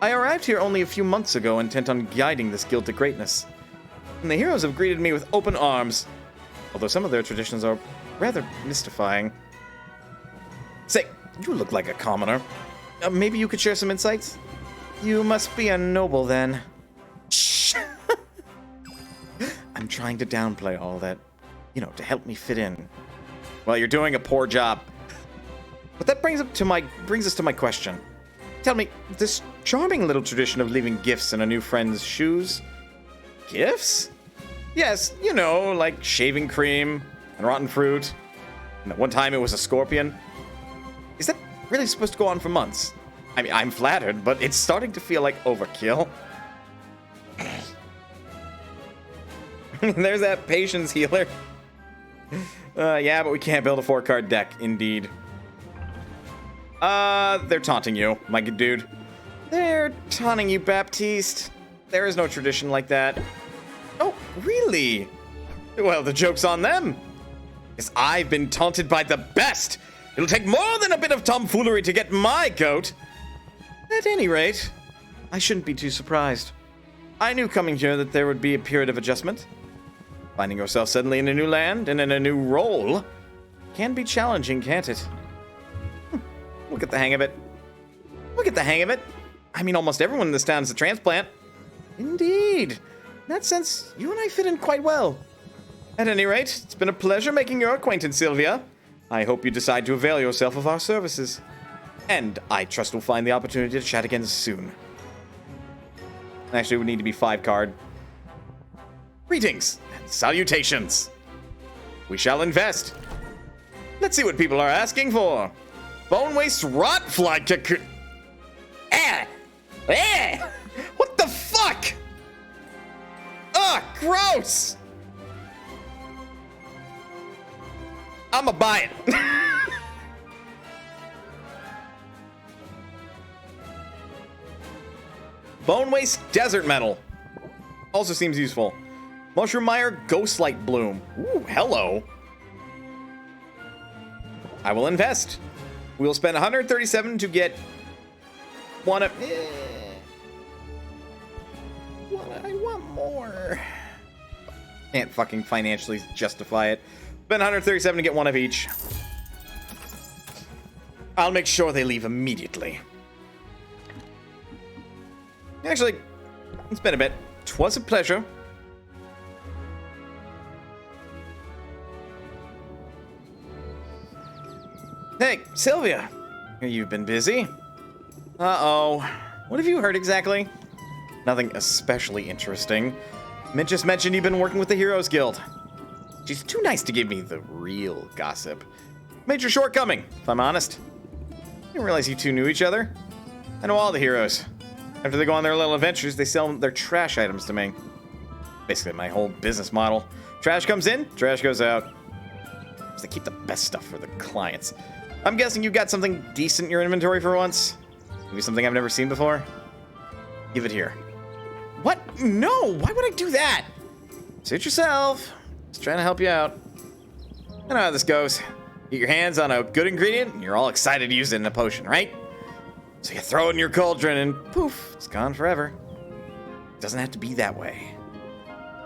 I arrived here only a few months ago, intent on guiding this guild to greatness. And the heroes have greeted me with open arms, although some of their traditions are rather mystifying. Say, you look like a commoner. Maybe you could share some insights? You must be a noble, then. Shh! I'm trying to downplay all that, to help me fit in. Well, you're doing a poor job. But that brings us to my question. Tell me, this charming little tradition of leaving gifts in a new friend's shoes... Gifts? Yes, like shaving cream and rotten fruit. And at one time it was a scorpion. Is that really supposed to go on for months? I mean, I'm flattered, but it's starting to feel like overkill. There's that patience healer. Yeah, but we can't build a 4-card deck, indeed. They're taunting you, my good dude. They're taunting you, Baptiste. There is no tradition like that. Oh, really? Well, the joke's on them. Because I've been taunted by the best. It'll take more than a bit of tomfoolery to get my goat. At any rate, I shouldn't be too surprised. I knew coming here that there would be a period of adjustment. Finding yourself suddenly in a new land and in a new role can be challenging, can't it? We'll get the hang of it. I mean, almost everyone in this town is a transplant. Indeed. In that sense, you and I fit in quite well. At any rate, it's been a pleasure making your acquaintance, Sylvia. I hope you decide to avail yourself of our services. And I trust we'll find the opportunity to chat again soon. Actually, it would need to be 5-card. Greetings and salutations. We shall invest. Let's see what people are asking for. Bone waste rot fly cocoon. What the fuck? Ugh, gross. I'ma buy it. Bone Waste Desert Metal. Also seems useful. Mushroom Mire Ghostlight Bloom. Ooh, hello. I will invest. We will spend 137 to get one of... I want more. Can't fucking financially justify it. Spend 137 to get one of each. I'll make sure they leave immediately. Actually, it's been a bit. 'Twas a pleasure. Hey, Sylvia. You've been busy. Uh-oh. What have you heard exactly? Nothing especially interesting. Mint just mentioned you've been working with the Heroes Guild. She's too nice to give me the real gossip. Major shortcoming, if I'm honest. I didn't realize you two knew each other. I know all the heroes. After they go on their little adventures, they sell their trash items to me. Basically my whole business model. Trash comes in, trash goes out. So they keep the best stuff for the clients. I'm guessing you've got something decent in your inventory for once? Maybe something I've never seen before? Give it here. What? No! Why would I do that? Suit yourself. Just trying to help you out. I know how this goes. Get your hands on a good ingredient, and you're all excited to use it in a potion, right? So you throw it in your cauldron, and poof, it's gone forever. It doesn't have to be that way.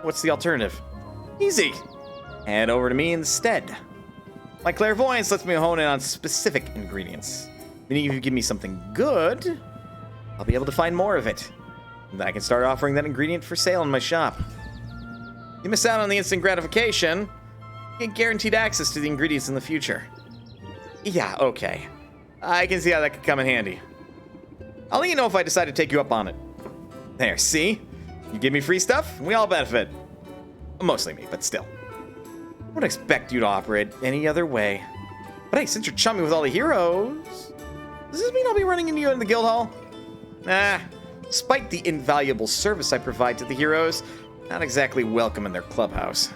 What's the alternative? Easy. Hand over to me instead. My clairvoyance lets me hone in on specific ingredients. Meaning if you give me something good, I'll be able to find more of it. And then I can start offering that ingredient for sale in my shop. You miss out on the instant gratification, you get guaranteed access to the ingredients in the future. Yeah, okay. I can see how that could come in handy. I'll let you know if I decide to take you up on it. There, see? You give me free stuff, and we all benefit. Mostly me, but still. I wouldn't expect you to operate any other way. But hey, since you're chummy with all the heroes, does this mean I'll be running into you in the guild hall? Nah. Despite the invaluable service I provide to the heroes, not exactly welcome in their clubhouse.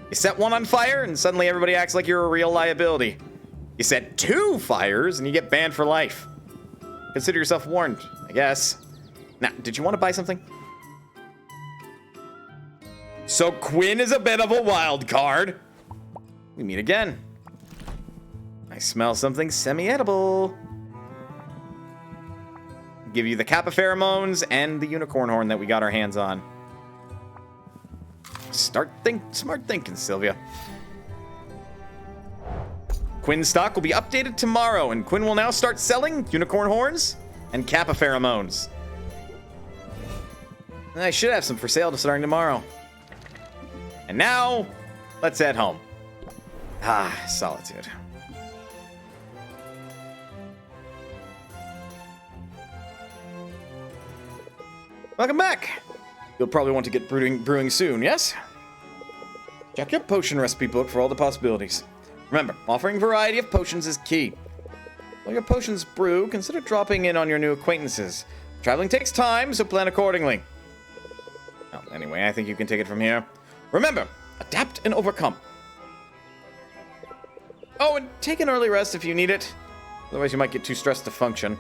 You set one on fire, and suddenly everybody acts like you're a real liability. You set 2 fires, and you get banned for life. Consider yourself warned, I guess. Now, did you want to buy something? So Quinn is a bit of a wild card. We meet again. I smell something semi-edible. Give you the Kappa pheromones and the unicorn horn that we got our hands on. Smart thinking, Sylvia. Quinn's stock will be updated tomorrow, and Quinn will now start selling unicorn horns and Kappa pheromones. I should have some for sale starting tomorrow. And now, let's head home. Ah, solitude. Welcome back. You'll probably want to get brewing soon, yes? Check your potion recipe book for all the possibilities. Remember, offering variety of potions is key. While your potions brew, consider dropping in on your new acquaintances. Traveling takes time, so plan accordingly. Well, anyway, I think you can take it from here. Remember, adapt and overcome. Oh, and take an early rest if you need it. Otherwise, you might get too stressed to function.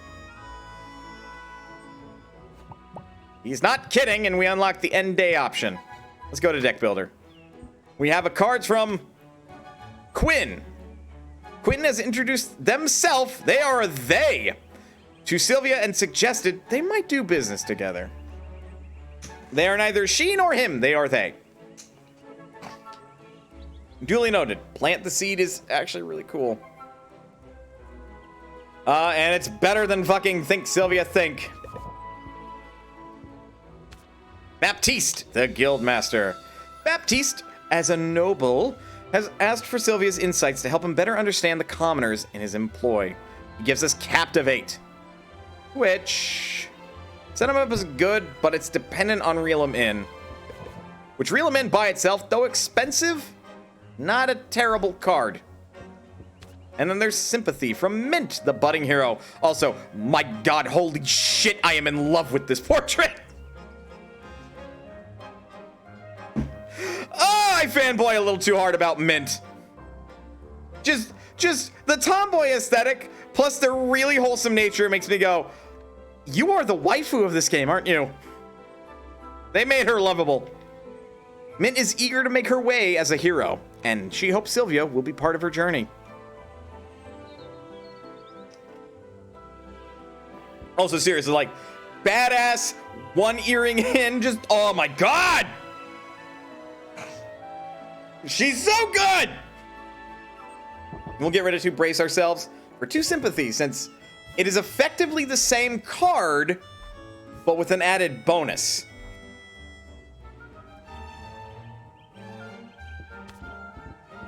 He's not kidding, and we unlock the end day option. Let's go to Deckbuilder. We have a card from Quinn. Quinn has introduced themselves, they are a they, to Sylvia and suggested they might do business together. They are neither she nor him, they are they. Duly noted. Plant the seed is actually really cool. And it's better than fucking Think Sylvia Think. Baptiste, the Guildmaster. Baptiste, as a noble, has asked for Sylvia's insights to help him better understand the commoners in his employ. He gives us Captivate, which... Set him up is good, but it's dependent on Reel him in. Which Reel him in by itself, though expensive, not a terrible card. And then there's Sympathy from Mint, the budding hero. Also, my god, holy shit, I am in love with this portrait! Oh, I fanboy a little too hard about Mint. Just the tomboy aesthetic plus their really wholesome nature makes me go, you are the waifu of this game, aren't you? They made her lovable. Mint is eager to make her way as a hero, and she hopes Sylvia will be part of her journey. Also, seriously, like, badass, one earring in, just, oh my god! She's so good! We'll get ready to brace ourselves for 2 sympathy, since it is effectively the same card, but with an added bonus.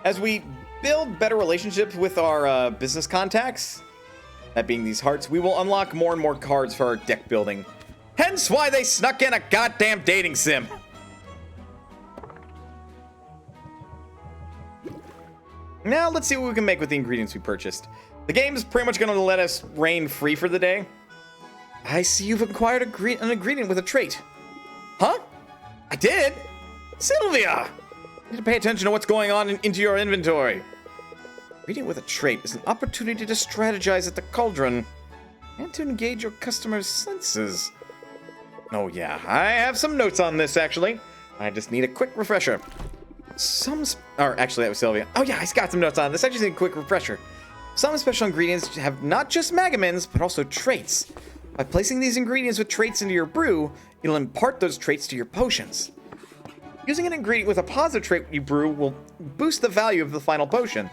As we build better relationships with our business contacts, that being these hearts, we will unlock more and more cards for our deck building. Hence why they snuck in a goddamn dating sim. Now let's see what we can make with the ingredients we purchased. The game is pretty much going to let us reign free for the day. I see you've acquired an ingredient with a trait. Huh? I did? Sylvia! You need to pay attention to what's going on into your inventory. Ingredient with a trait is an opportunity to strategize at the cauldron and to engage your customers' senses. Oh yeah, I have some notes on this actually. I just need a quick refresher. Actually that was Sylvia. Oh yeah, I got some notes on this. I just need a quick refresher. Some special ingredients have not just magamins, but also traits. By placing these ingredients with traits into your brew, you'll impart those traits to your potions. Using an ingredient with a positive trait you brew will boost the value of the final potion.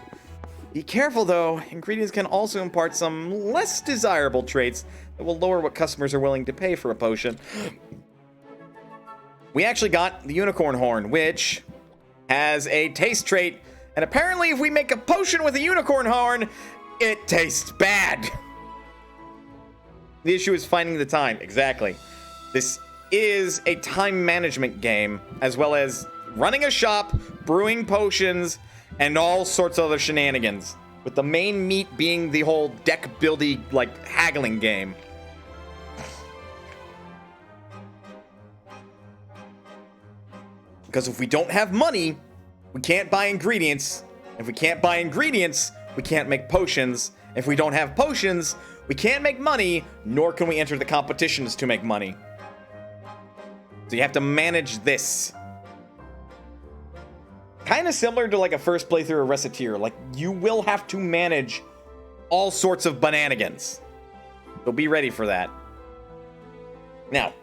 Be careful though, ingredients can also impart some less desirable traits that will lower what customers are willing to pay for a potion. We actually got the unicorn horn, which has a taste trait, and apparently if we make a potion with a unicorn horn, it tastes bad. The issue is finding the time, exactly. This is a time management game, as well as running a shop, brewing potions, and all sorts of other shenanigans, with the main meat being the whole deck building, like, haggling game. Because if we don't have money, we can't buy ingredients. If we can't buy ingredients, we can't make potions. If we don't have potions, we can't make money, nor can we enter the competitions to make money. So you have to manage this. Kind of similar to like a first playthrough of Reccetear. Like, you will have to manage all sorts of bananigans. So be ready for that. Now,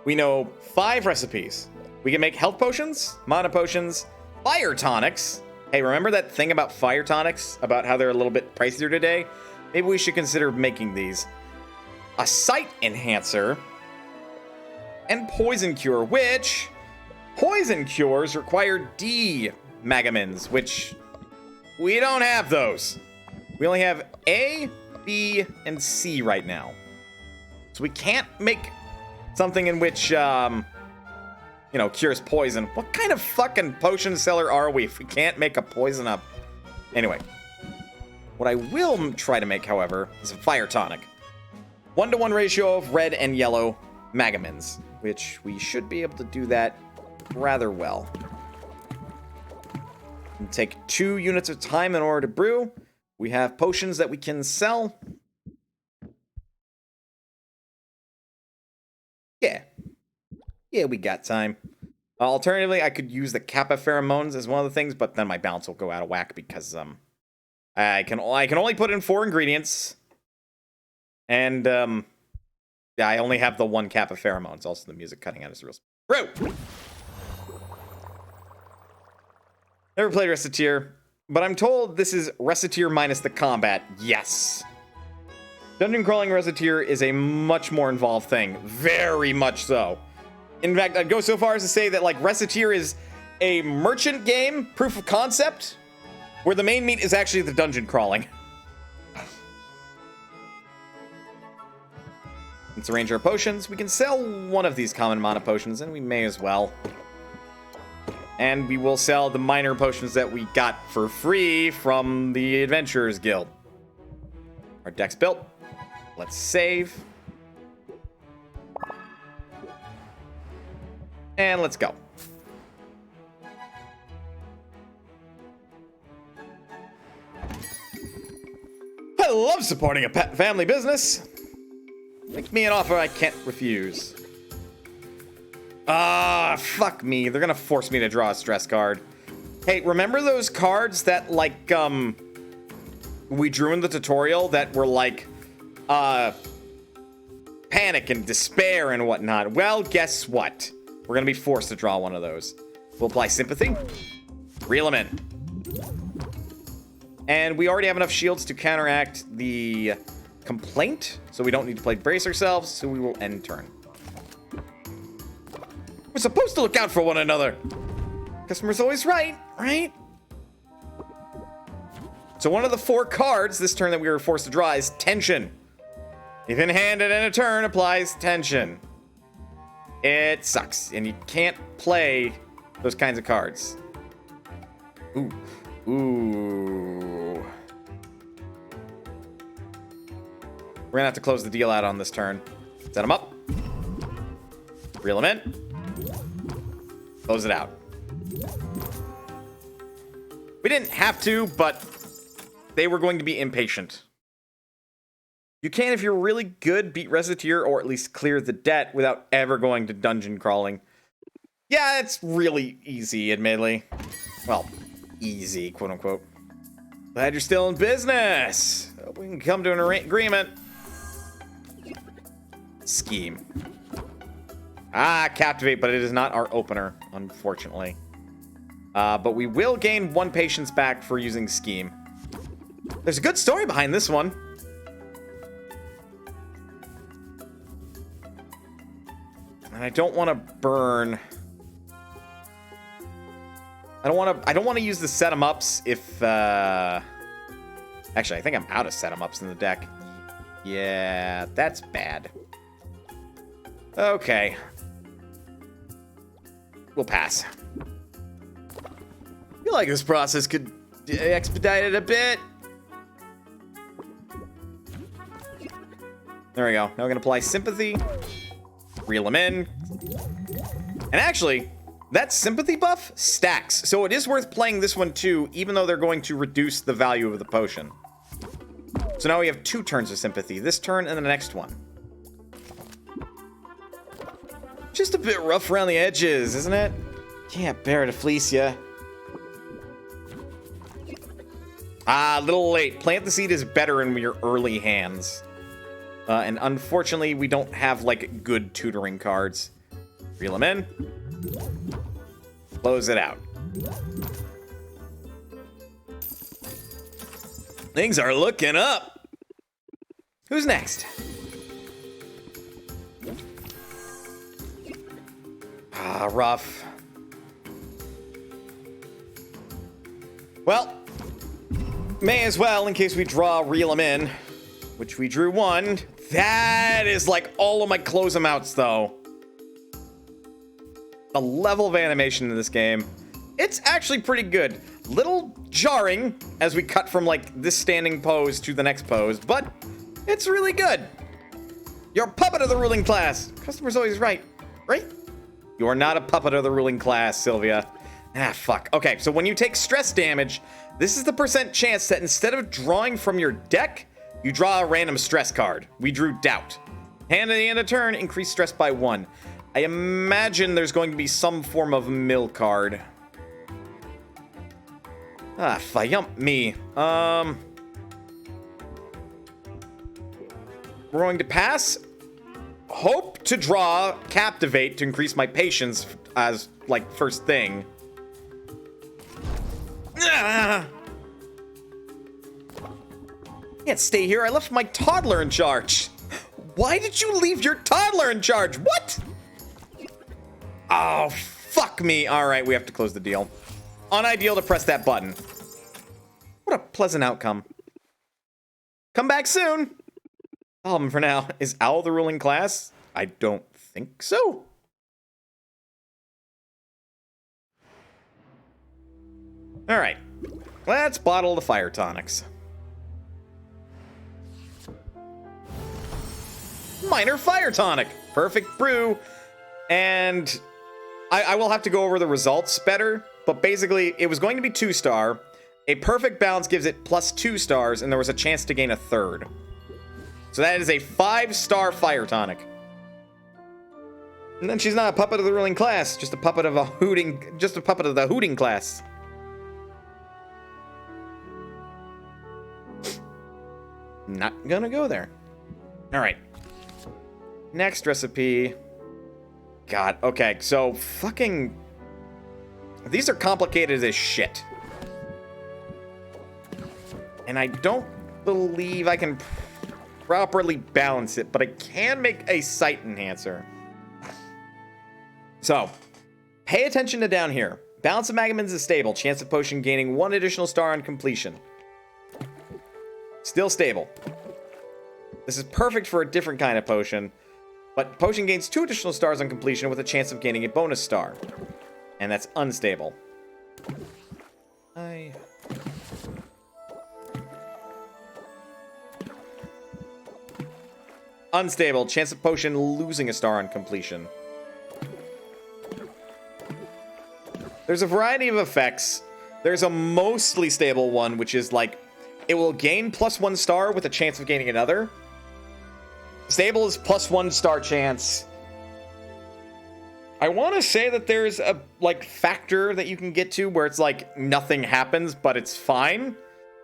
we know 5 recipes. We can make health potions, mana potions, fire tonics. Hey, remember that thing about fire tonics? About how they're a little bit pricier today? Maybe we should consider making these. A sight enhancer. And poison cure, which... Poison cures require D magamins, which we don't have those. We only have A, B, and C right now. So we can't make something in which, cures poison. What kind of fucking potion seller are we if we can't make a poison up? Anyway, what I will try to make, however, is a fire tonic. 1-to-1 ratio of red and yellow magamins, which we should be able to do that rather well. It'll take 2 units of time in order to brew. We have potions that we can sell. Yeah, we got time. Alternatively, I could use the Kappa pheromones as one of the things, but then my balance will go out of whack because I can only put in 4 ingredients, and yeah, I only have the 1 Kappa pheromones. Also, the music cutting out is real. Brew. Never played Reccetear, but I'm told this is Reccetear minus the combat. Yes. Dungeon crawling Reccetear is a much more involved thing. Very much so. In fact, I'd go so far as to say that, like, Reccetear is a merchant game, proof of concept, where the main meat is actually the dungeon crawling. Let's arrange our potions. We can sell one of these common mana potions, and we may as well. And we will sell the minor potions that we got for free from the Adventurers Guild. Our deck's built. Let's save. And let's go. I love supporting a pet family business. Make me an offer I can't refuse. Ah, fuck me. They're gonna force me to draw a stress card. Hey, remember those cards that, like, we drew in the tutorial that were, like, panic and despair and whatnot? Well, guess what? We're gonna be forced to draw one of those. We'll apply sympathy. Reel them in. And we already have enough shields to counteract the complaint, so we don't need to play brace ourselves, so we will end turn. We're supposed to look out for one another. Customer's always right, right? So one of the 4 cards this turn that we were forced to draw is tension. If in hand and in a turn, applies tension. It sucks, and you can't play those kinds of cards. Ooh. Ooh. We're gonna have to close the deal out on this turn. Set him up. Reel him in. Close it out. We didn't have to, but they were going to be impatient. You can, if you're really good, beat Reccetear or at least clear the debt without ever going to dungeon crawling. Yeah, it's really easy, admittedly. Well, easy, quote unquote. Glad you're still in business. Hope we can come to an agreement. Scheme. Ah, captivate, but it is not our opener, unfortunately. But we will gain 1 patience back for using scheme. There's a good story behind this one. And I don't want to burn. I don't want to use the set 'em ups if actually I think I'm out of set 'em ups in the deck. Yeah, that's bad. Okay. We'll pass. I feel like this process could expedite it a bit. There we go. Now we're gonna apply sympathy. Reel him in. And actually, that sympathy buff stacks, so it is worth playing this one too, even though they're going to reduce the value of the potion. So now we have 2 turns of sympathy, this turn and the next one. Just a bit rough around the edges, isn't it? Can't bear to fleece ya. Ah, a little late. Plant the seed is better in your early hands. And unfortunately, we don't have, like, good tutoring cards. Reel them in. Close it out. Things are looking up. Who's next? Ah, rough. Well, may as well, in case we draw reel them in, which we drew 1. That is like all of my close them outs, though. The level of animation in this game, it's actually pretty good. Little jarring as we cut from like this standing pose to the next pose, but it's really good. You're a puppet of the ruling class. Customer's always right, right? You are not a puppet of the ruling class, Sylvia. Ah, fuck. Okay, so when you take stress damage, this is the % chance that instead of drawing from your deck, you draw a random stress card. We drew Doubt. Hand at the end of turn, increase stress by 1. I imagine there's going to be some form of mill card. Ah, fayump me. We're going to pass. Hope to draw Captivate to increase my patience as, like, first thing. Ah! Can't stay here. I left my toddler in charge. Why did you leave your toddler in charge? What? Oh, fuck me. All right, we have to close the deal. Unideal to press that button. What a pleasant outcome. Come back soon. For now, is Owl the ruling class? I don't think so. All right, let's bottle the fire tonics. Minor fire tonic, perfect brew. And I will have to go over the results better, but basically it was going to be 2-star. A perfect balance gives it +2 stars, and there was a chance to gain a 3rd. So that is a 5-star fire tonic. And then she's not a puppet of the ruling class, just a puppet of the hooting class. Not gonna go there. All right. Next recipe. God, okay, so fucking... These are complicated as shit. And I don't believe I can properly balance it, but I can make a sight enhancer. So, pay attention to down here. Balance of Magamins is stable. Chance of potion gaining 1 additional star on completion. Still stable. This is perfect for a different kind of potion, but potion gains 2 additional stars on completion with a chance of gaining a bonus star. And that's unstable. Unstable. Chance of potion losing a star on completion. There's a variety of effects. There's a mostly stable one, which is like, it will gain +1 star with a chance of gaining another. Stable is +1 star chance. I want to say that there's a like factor that you can get to where it's like nothing happens, but it's fine.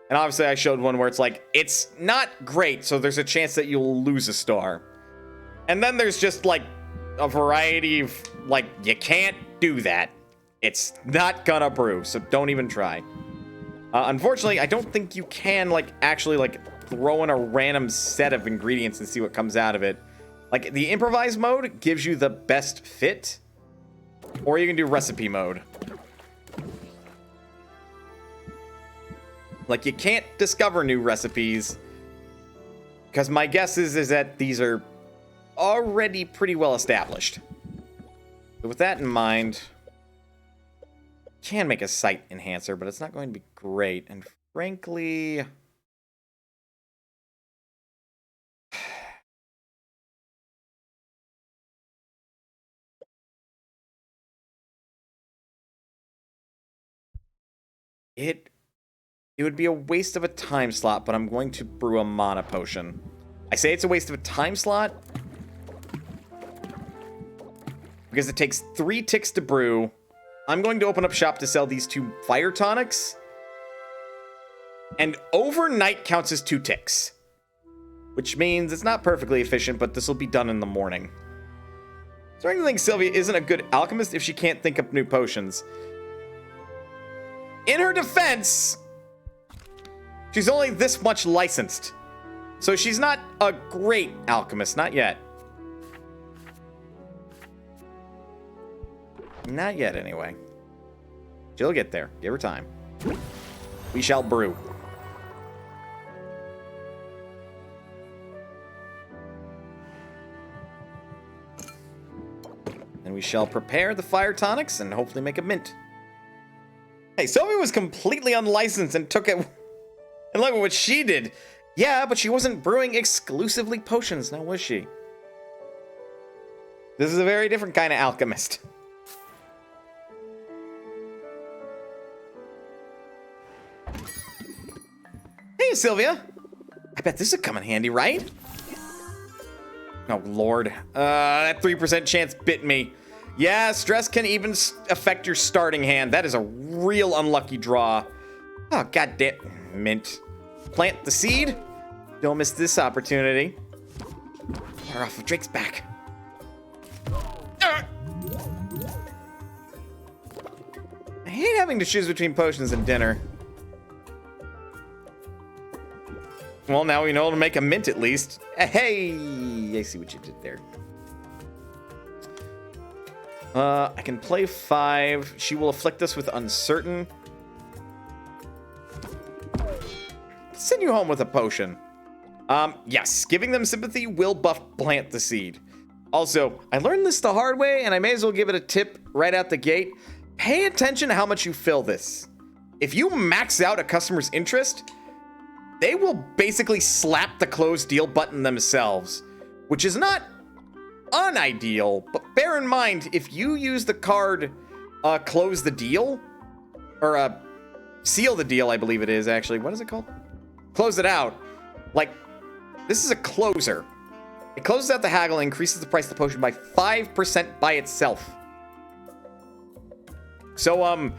And obviously I showed one where it's like, it's not great, so there's a chance that you'll lose a star. And then there's just like a variety of like, you can't do that. It's not gonna brew, so don't even try. Unfortunately, I don't think you can like actually like throw in a random set of ingredients and see what comes out of it. Like the improvise mode gives you the best fit, or you can do recipe mode. Like, you can't discover new recipes, because my guess is that these are already pretty well established. So with that in mind, can make a sight enhancer, but it's not going to be great. And frankly, it would be a waste of a time slot, but I'm going to brew a mana potion. I say it's a waste of a time slot because it takes 3 ticks to brew. I'm going to open up shop to sell these 2 fire tonics. And overnight counts as 2 ticks, which means it's not perfectly efficient, but this will be done in the morning. So I think Sylvia isn't a good alchemist if she can't think up new potions. In her defense, she's only this much licensed. So she's not a great alchemist, not yet. Not yet, anyway. She'll get there. Give her time. We shall brew. And we shall prepare the fire tonics and hopefully make a mint. Hey, Sylvia was completely unlicensed and took it. And look at what she did. Yeah, but she wasn't brewing exclusively potions, now was she? This is a very different kind of alchemist. Hey, Sylvia. I bet this would come in handy, right? Oh, Lord. That 3% chance bit me. Yeah, stress can even affect your starting hand. That is a real unlucky draw. Oh, goddamn. Mint. Plant the seed. Don't miss this opportunity. Water off of Drake's back. I hate having to choose between potions and dinner. Well, now we know to make a mint at least. Hey, I see what you did there. I can play 5. She will afflict us with uncertain. Send you home with a potion. Yes, giving them sympathy will buff plant the seed. Also, I learned this the hard way, and I may as well give it a tip right out the gate. Pay attention to how much you fill this. If you max out a customer's interest, they will basically slap the close deal button themselves, which is not unideal, but bear in mind, if you use the card close the deal, or seal the deal, I believe it is, actually. What is it called? Close it out. Like, this is a closer. It closes out the haggle and increases the price of the potion by 5% by itself. So,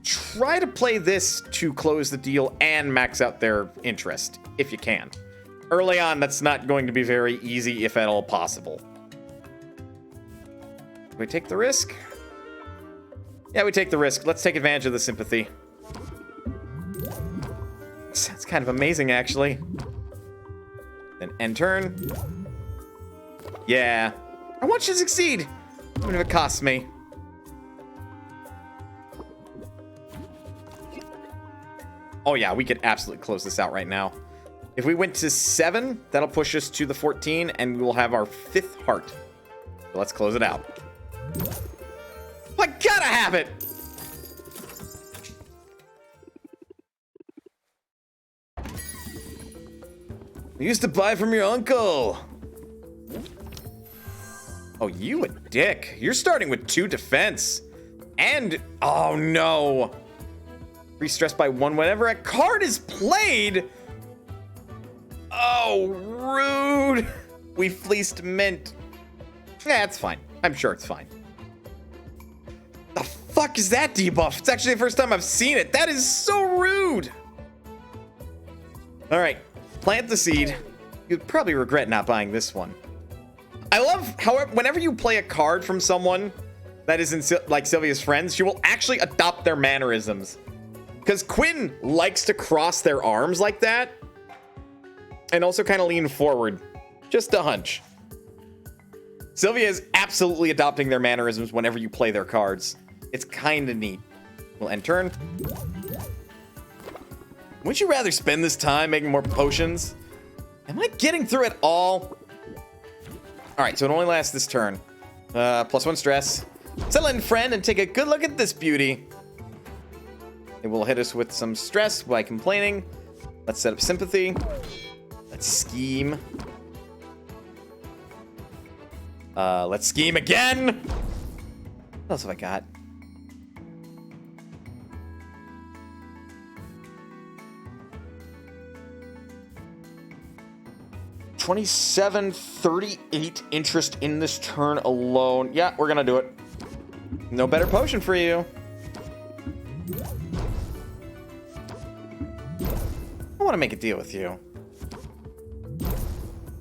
try to play this to close the deal and max out their interest, if you can. Early on, that's not going to be very easy, if at all possible. We take the risk? Yeah, we take the risk. Let's take advantage of the sympathy. That's kind of amazing, actually. Then end turn. Yeah. I want you to succeed, even if it costs me. Oh yeah, we could absolutely close this out right now. If we went to 7, that'll push us to the 14, and we will have our 5th heart. So let's close it out. I gotta have it! I used to buy from your uncle. Oh, you a dick. You're starting with 2 defense. And, oh no. Free stress by 1 whenever a card is played. Oh, rude. We fleeced Mint. Yeah, it's fine. I'm sure it's fine. The fuck is that debuff? It's actually the first time I've seen it. That is so rude. All right, plant the seed. You'd probably regret not buying this one. I love how whenever you play a card from someone that isn't like Sylvia's friends, she will actually adopt their mannerisms. Because Quinn likes to cross their arms like that. And also kind of lean forward. Just a hunch. Sylvia is absolutely adopting their mannerisms whenever you play their cards. It's kind of neat. We'll end turn. Wouldn't you rather spend this time making more potions? Am I getting through it all? All right, so it only lasts this turn. +1 stress. Settle in, friend, and take a good look at this beauty. It will hit us with some stress by complaining. Let's set up sympathy. Let's scheme. Let's scheme again. What else have I got? $27.38 interest in this turn alone. Yeah, we're gonna do it. No better potion for you. I want to make a deal with you.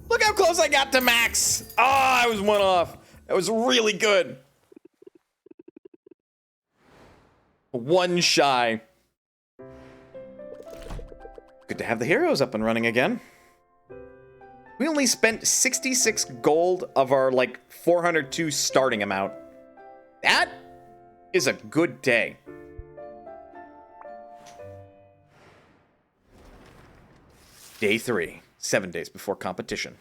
Look how close I got to max. Oh, I was 1 off. That was really good. 1 shy. Good to have the heroes up and running again. We only spent 66 gold of our, like, 402 starting amount. That is a good day. Day 3, 7 days before competition.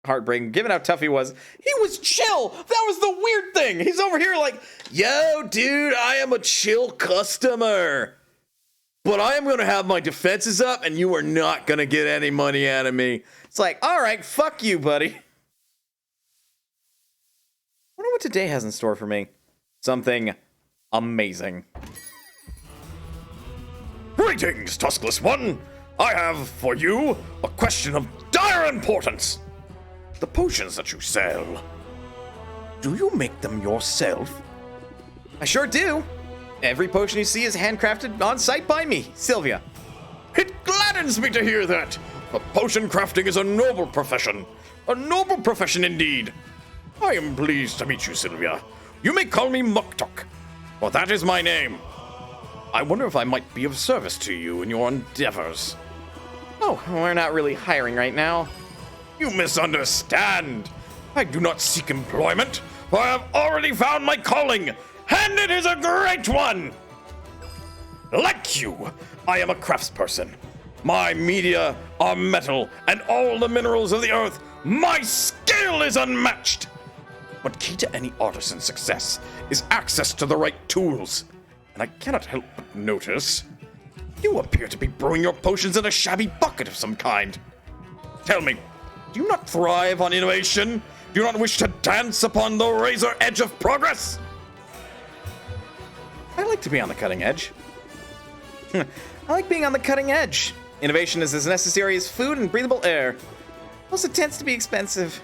Heartbreaking. Given how tough he was chill. That was the weird thing. He's over here like, yo, dude, I am a chill customer. But I am going to have my defenses up, and you are not going to get any money out of me. It's like, all right, fuck you, buddy. I wonder what today has in store for me. Something amazing. Greetings, Tuskless One. I have for you a question of dire importance. The potions that you sell, do you make them yourself? I sure do. Every potion you see is handcrafted on site by me, Sylvia. It gladdens me to hear that. For potion crafting is a noble profession. A noble profession indeed. I am pleased to meet you, Sylvia. You may call me Muktuk, for that is my name. I wonder if I might be of service to you in your endeavors. Oh, we're not really hiring right now. You misunderstand. I do not seek employment, for I have already found my calling, and it is a great one. Like you, I am a craftsperson. My media are metal, and all the minerals of the earth. My skill is unmatched. But key to any artisan's success is access to the right tools. And I cannot help but notice you appear to be brewing your potions in a shabby bucket of some kind. Tell me, do you not thrive on innovation? Do you not wish to dance upon the razor edge of progress? I like to be on the cutting edge. I like being on the cutting edge. Innovation is as necessary as food and breathable air. Also tends to be expensive.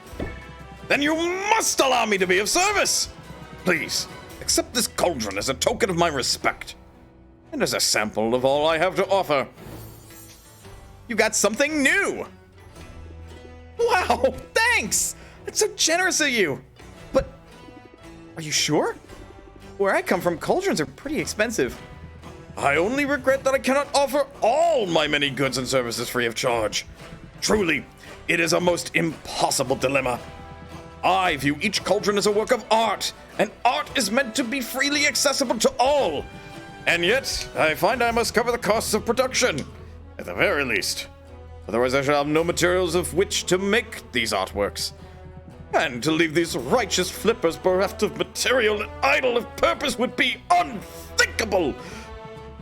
Then you must allow me to be of service! Please, accept this cauldron as a token of my respect. And as a sample of all I have to offer. You got something new! Wow, thanks! That's so generous of you! But, are you sure? Where I come from, cauldrons are pretty expensive. I only regret that I cannot offer all my many goods and services free of charge. Truly, it is a most impossible dilemma. I view each cauldron as a work of art, and art is meant to be freely accessible to all. And yet, I find I must cover the costs of production, at the very least. Otherwise, I shall have no materials of which to make these artworks. And to leave these righteous flippers bereft of material and idle of purpose would be unthinkable.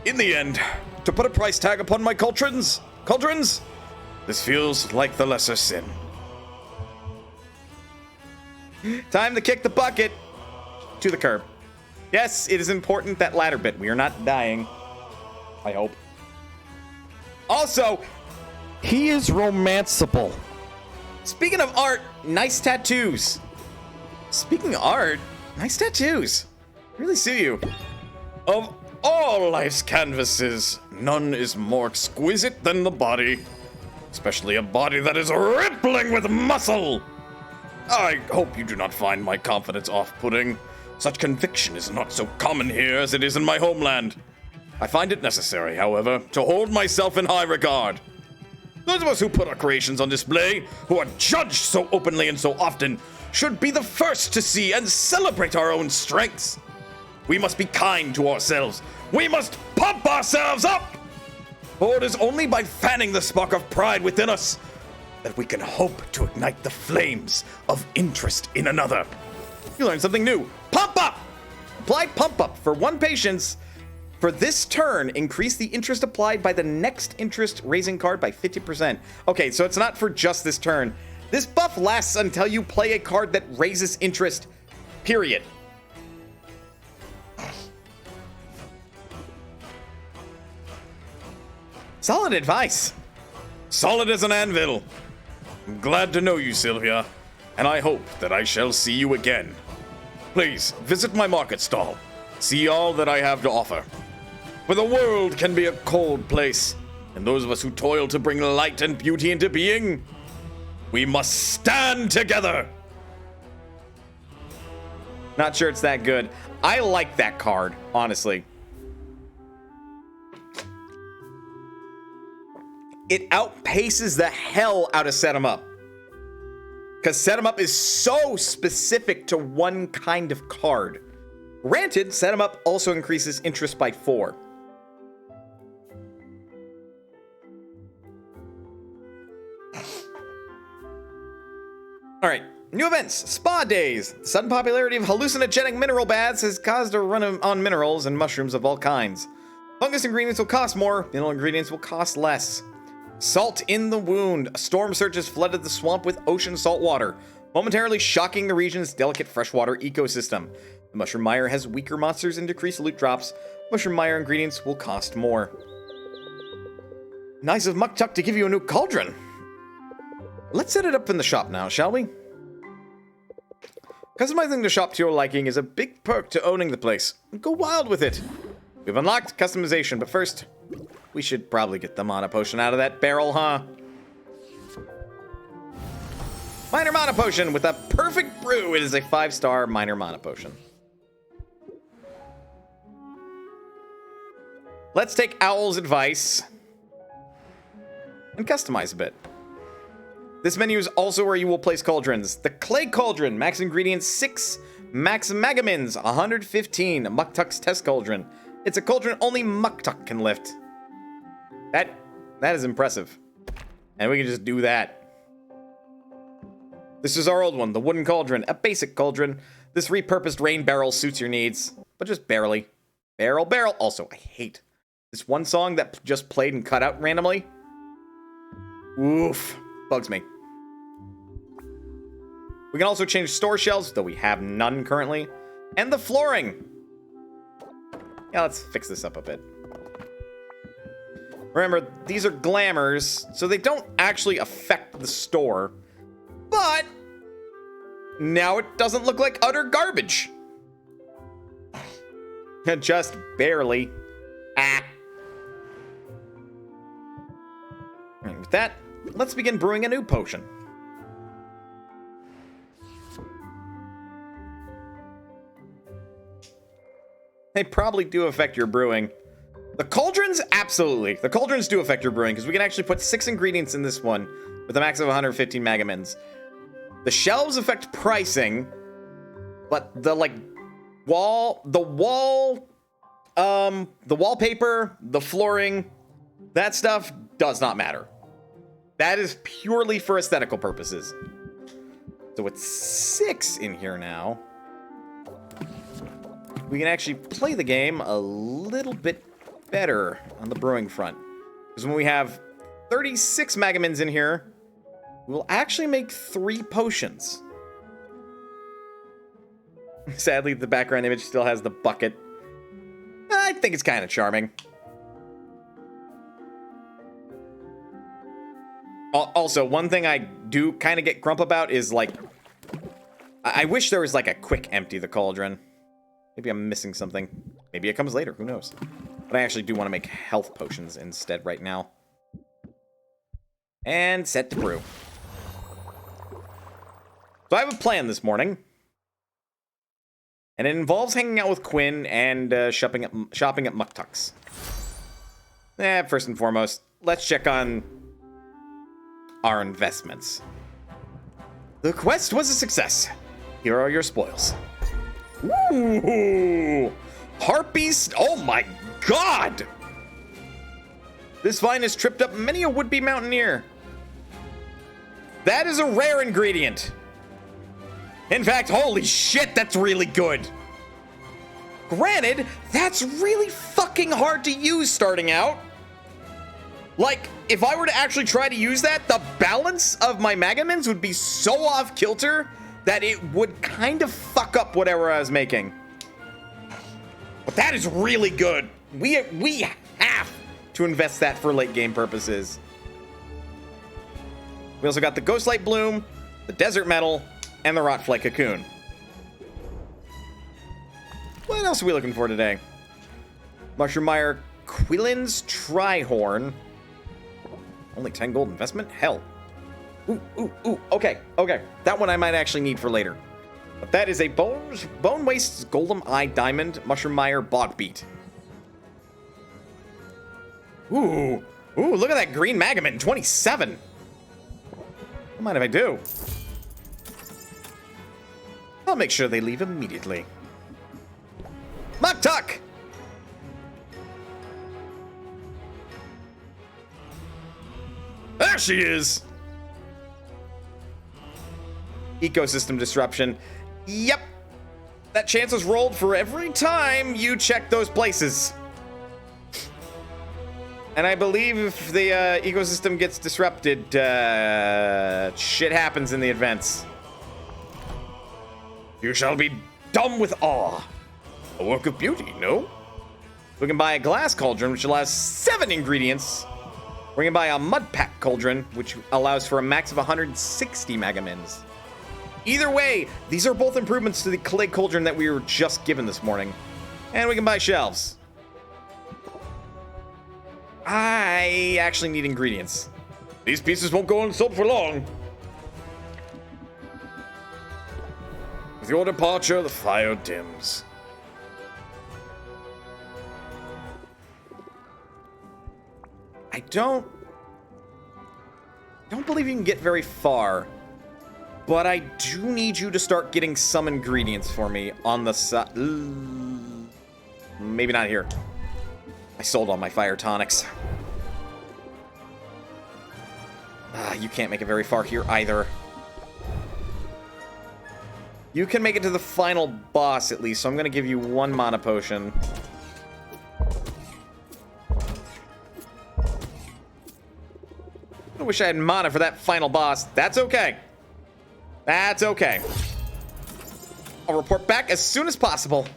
In the end, to put a price tag upon my cauldrons, this feels like the lesser sin. Time to kick the bucket to the curb. Yes, it is important, that latter bit. We are not dying. I hope. Also, he is romanceable. Speaking of art, nice tattoos. Speaking of art, nice tattoos. Really suit you. Of all life's canvases, none is more exquisite than the body. Especially a body that is rippling with muscle. I hope you do not find my confidence off-putting. Such conviction is not so common here as it is in my homeland. I find it necessary, however, to hold myself in high regard. Those of us who put our creations on display, who are judged so openly and so often, should be the first to see and celebrate our own strengths. We must be kind to ourselves. We must pump ourselves up! For it is only by fanning the spark of pride within us that we can hope to ignite the flames of interest in another. You learned something new. Pump up! Apply pump up for 1 patience. For this turn, increase the interest applied by the next interest raising card by 50%. Okay, so it's not for just this turn. This buff lasts until you play a card that raises interest, period. Solid advice. Solid as an anvil. I'm glad to know you, Sylvia, and I hope that I shall see you again. Please, visit my market stall. See all that I have to offer. For the world can be a cold place, and those of us who toil to bring light and beauty into being, we must stand together. Not sure it's that good. I like that card, honestly. It outpaces the hell out of Set 'em Up. Because Set 'em Up is so specific to one kind of card. Granted, Set 'em Up also increases interest by 4. Alright, new events. Spa days. The sudden popularity of hallucinogenic mineral baths has caused a run on minerals and mushrooms of all kinds. Fungus ingredients will cost more, mineral ingredients will cost less. Salt in the wound. A storm surge has flooded the swamp with ocean salt water, momentarily shocking the region's delicate freshwater ecosystem. The Mushroom Mire has weaker monsters and decreased loot drops. Mushroom Mire ingredients will cost more. Nice of Muktuk to give you a new cauldron. Let's set it up in the shop now, shall we? Customizing the shop to your liking is a big perk to owning the place. Go wild with it. We've unlocked customization, but first, we should probably get the mana potion out of that barrel, huh? Minor mana potion with a perfect brew. It is a 5-star minor mana potion. Let's take Owl's advice and customize a bit. This menu is also where you will place cauldrons. The Clay Cauldron, max ingredients 6, max Magamins 115, Muktuk's Test Cauldron. It's a cauldron only Muktuk can lift. That is impressive. And we can just do that. This is our old one, the Wooden Cauldron, a basic cauldron. This repurposed rain barrel suits your needs, but just barely. Barrel, barrel. Also, I hate this one song that just played and cut out randomly. Oof. Bugs me. We can also change store shelves, though we have none currently. And the flooring. Yeah, let's fix this up a bit. Remember, these are glamours, so they don't actually affect the store. But now it doesn't look like utter garbage. Just barely. Ah. And with that, let's begin brewing a new potion. They probably do affect your brewing. The cauldrons, absolutely. The cauldrons do affect your brewing, because we can actually put 6 ingredients in this one with a max of 115 megamins. The shelves affect pricing, but the wallpaper, the flooring, that stuff does not matter. That is purely for aesthetical purposes. So with 6 in here now, we can actually play the game a little bit better on the brewing front. Because when we have 36 megamins in here, we'll actually make 3 potions. Sadly, the background image still has the bucket. I think it's kind of charming. Also, one thing I do kind of get grump about is, like, I wish there was, like, a quick empty the cauldron. Maybe I'm missing something. Maybe it comes later, who knows? But I actually do want to make health potions instead right now. And set to brew. So I have a plan this morning. And it involves hanging out with Quinn and shopping at Muktuk's. First and foremost, let's check on our investments. The quest was a success. Here are your spoils. Ooh! Harpies! Oh my god! This vine has tripped up many a would-be mountaineer. That is a rare ingredient. In fact, holy shit, that's really good. Granted, that's really fucking hard to use starting out. Like, if I were to actually try to use that, the balance of my Magamins would be so off kilter that it would kind of fuck up whatever I was making. But that is really good. We have to invest that for late game purposes. We also got the Ghostlight Bloom, the Desert Metal, and the Rotflake Cocoon. What else are we looking for today? Mushroom Quillen's Trihorn. Only 10 gold investment? Hell. Ooh. Okay. That one I might actually need for later. But that is a Bone Waste's Golem Eye Diamond Mushroom Bog Beat. Ooh, look at that green Magamin, 27. What mind if I do? I'll make sure they leave immediately. Muktuk! There she is! Ecosystem disruption. Yep. That chance is rolled for every time you check those places. And I believe if the ecosystem gets disrupted, shit happens in the events. You shall be dumb with awe. A work of beauty, no? We can buy a glass cauldron, which allows 7 ingredients. We can buy a mud pack cauldron, which allows for a max of 160 megamins. Either way, these are both improvements to the clay cauldron that we were just given this morning. And we can buy shelves. I actually need ingredients. These pieces won't go unsold for long. With your departure, the fire dims. I don't believe you can get very far, but I do need you to start getting some ingredients for me on the side. Maybe not here. I sold all my fire tonics. You can't make it very far here either. You can make it to the final boss at least, so I'm going to give you 1 mana potion. I wish I had mana for that final boss. That's okay. That's okay. I'll report back as soon as possible.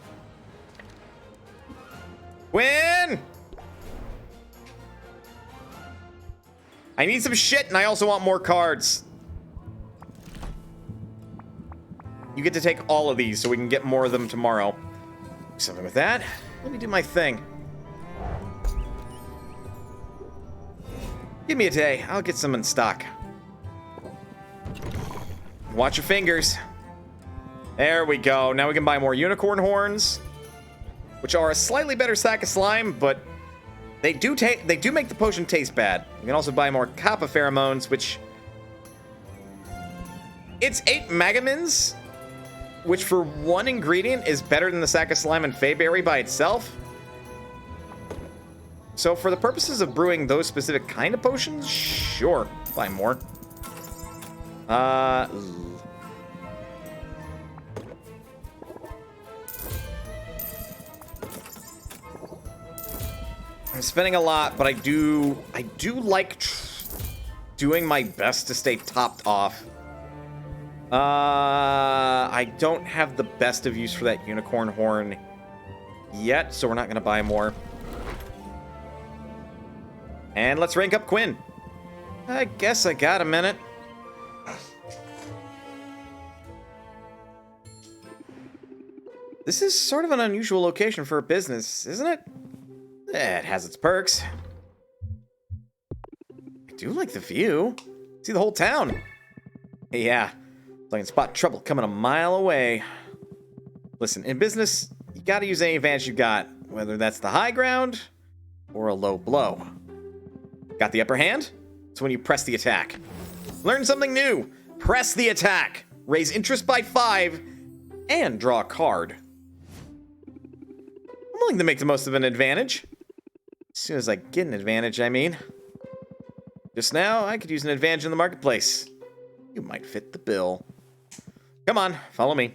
Quinn! I need some shit, and I also want more cards. You get to take all of these so we can get more of them tomorrow. Do something with that. Let me do my thing. Give me a day. I'll get some in stock. Watch your fingers. There we go. Now we can buy more unicorn horns, which are a slightly better sack of slime, but they do make the potion taste bad. You can also buy more kappa pheromones, which it's 8 megamins, which for one ingredient is better than the sack of slime and Feyberry by itself. So for the purposes of brewing those specific kind of potions, sure, buy more. I'm spending a lot, but I do like doing my best to stay topped off. I don't have the best of use for that unicorn horn yet, so we're not going to buy more. And let's rank up Quinn. I guess I got a minute. This is sort of an unusual location for a business, isn't it? It has its perks. I do like the view. See the whole town. Yeah, so I can spot trouble coming a mile away. Listen, in business, you gotta use any advantage you got, whether that's the high ground or a low blow. Got the upper hand? It's when you press the attack. Learn something new. Press the attack. Raise interest by 5 and draw a card. I'm willing to make the most of an advantage. As soon as I get an advantage, I mean. Just now, I could use an advantage in the marketplace. You might fit the bill. Come on, follow me.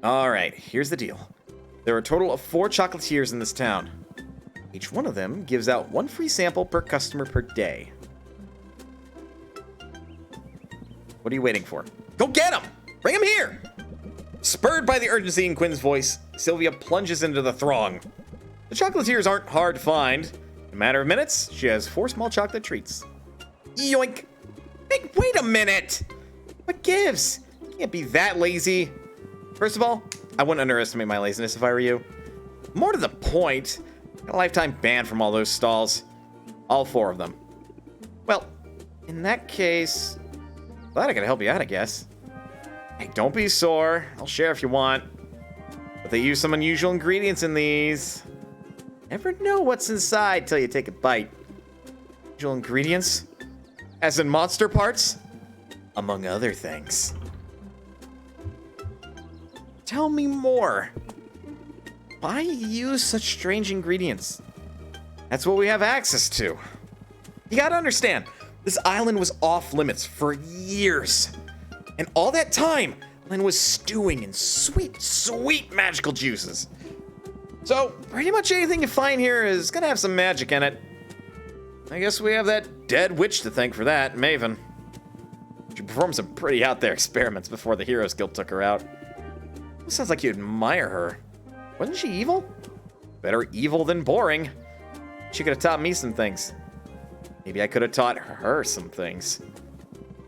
All right, here's the deal. There are a total of 4 chocolatiers in this town. Each one of them gives out 1 free sample per customer per day. What are you waiting for? Go get him! Bring him here! Spurred by the urgency in Quinn's voice, Sylvia plunges into the throng. The chocolatiers aren't hard to find. In a matter of minutes, she has 4 small chocolate treats. Yoink! Hey, wait a minute! What gives? You can't be that lazy. First of all, I wouldn't underestimate my laziness if I were you. More to the point, got a lifetime ban from all those stalls. All 4 of them. Well, in that case, glad I could help you out, I guess. Hey, don't be sore. I'll share if you want. But they use some unusual ingredients in these. Never know what's inside till you take a bite. Unusual ingredients? As in monster parts? Among other things. Tell me more. Why use such strange ingredients? That's what we have access to. You gotta understand, this island was off limits for years. And all that time, Lynn was stewing in sweet, sweet magical juices. So, pretty much anything you find here is gonna have some magic in it. I guess we have that dead witch to thank for that, Maven. She performed some pretty out there experiments before the Heroes Guild took her out. It sounds like you admire her. Wasn't she evil? Better evil than boring. She could have taught me some things. Maybe I could have taught her some things.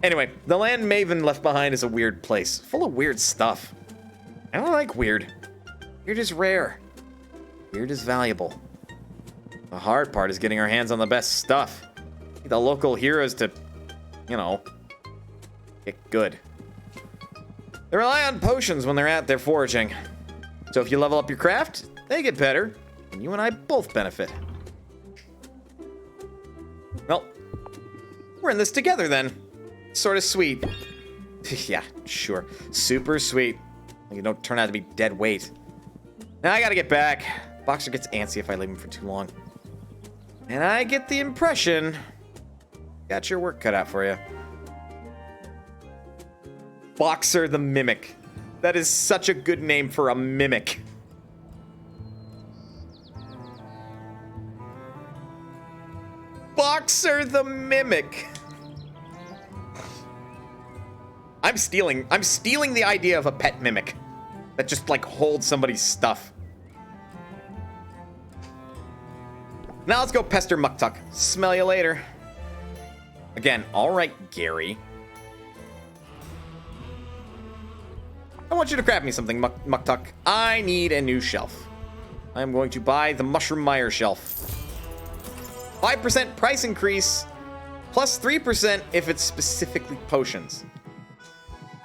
Anyway, the land Maven left behind is a weird place, full of weird stuff. I don't like weird. Weird is rare. Weird is valuable. The hard part is getting our hands on the best stuff. Get the local heroes to, you know, get good. They rely on potions when they're out there foraging. So if you level up your craft, they get better, and you and I both benefit. Well, we're in this together then. Sort of sweet. Yeah, sure. Super sweet. You don't turn out to be dead weight. Now I gotta get back. Boxer gets antsy if I leave him for too long. And I get the impression got your work cut out for you. Boxer the Mimic. That is such a good name for a mimic. Boxer the Mimic. I'm stealing the idea of a pet mimic that just, like, holds somebody's stuff. Now let's go pester Muktuk. Smell you later. Again, alright, Gary. I want you to grab me something, Muktuk. I need a new shelf. I'm going to buy the Mushroom Mire shelf. 5% price increase, plus 3% if it's specifically potions.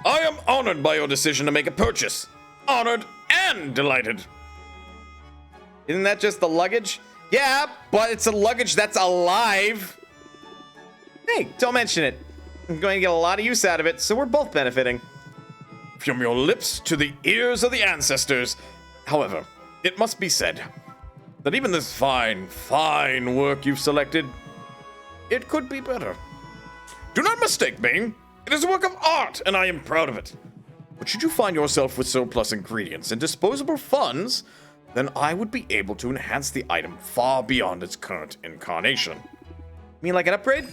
I am honored by your decision to make a purchase. Honored and delighted. Isn't that just the luggage? Yeah, but it's a luggage that's alive. Hey, don't mention it. I'm going to get a lot of use out of it, so we're both benefiting. From your lips to the ears of the ancestors. However, it must be said that even this fine, fine work you've selected, it could be better. Do not mistake me. It is a work of art, and I am proud of it. But should you find yourself with surplus ingredients and disposable funds, then I would be able to enhance the item far beyond its current incarnation. You mean like an upgrade?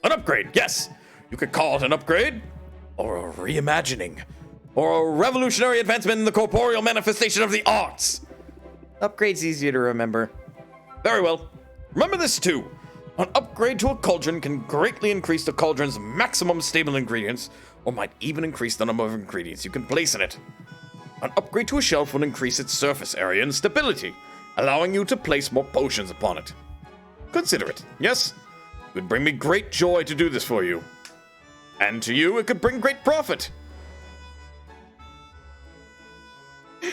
An upgrade, yes. You could call it an upgrade, or a reimagining, or a revolutionary advancement in the corporeal manifestation of the arts. Upgrade's easier to remember. Very well. Remember this too. An upgrade to a cauldron can greatly increase the cauldron's maximum stable ingredients, or might even increase the number of ingredients you can place in it. An upgrade to a shelf will increase its surface area and stability, allowing you to place more potions upon it. Consider it, yes? It would bring me great joy to do this for you. And to you, it could bring great profit.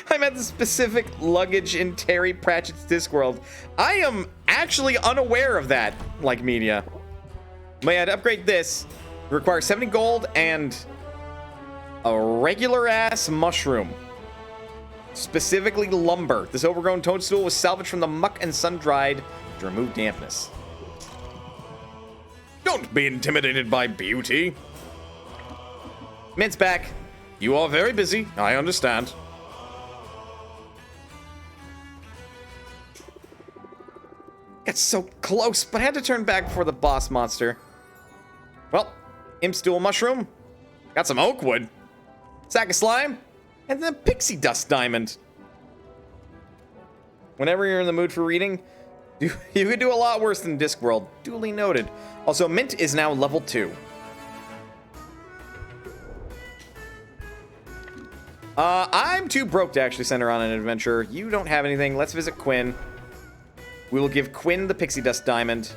I meant the specific luggage in Terry Pratchett's Discworld. I am actually unaware of that, like media. But yeah, to upgrade this, it requires 70 gold and a regular-ass mushroom. Specifically lumber. This overgrown toadstool was salvaged from the muck and sun-dried to remove dampness. Don't be intimidated by beauty. Mint's back. You are very busy, I understand. Got so close, but had to turn back before the boss monster. Well, imp stool mushroom. Got some oak wood. Sack of slime. And then pixie dust diamond. Whenever you're in the mood for reading, you could do a lot worse than Discworld. Duly noted. Also, Mint is now level 2. I'm too broke to actually send her on an adventure. You don't have anything. Let's visit Quinn. We will give Quinn the pixie dust diamond.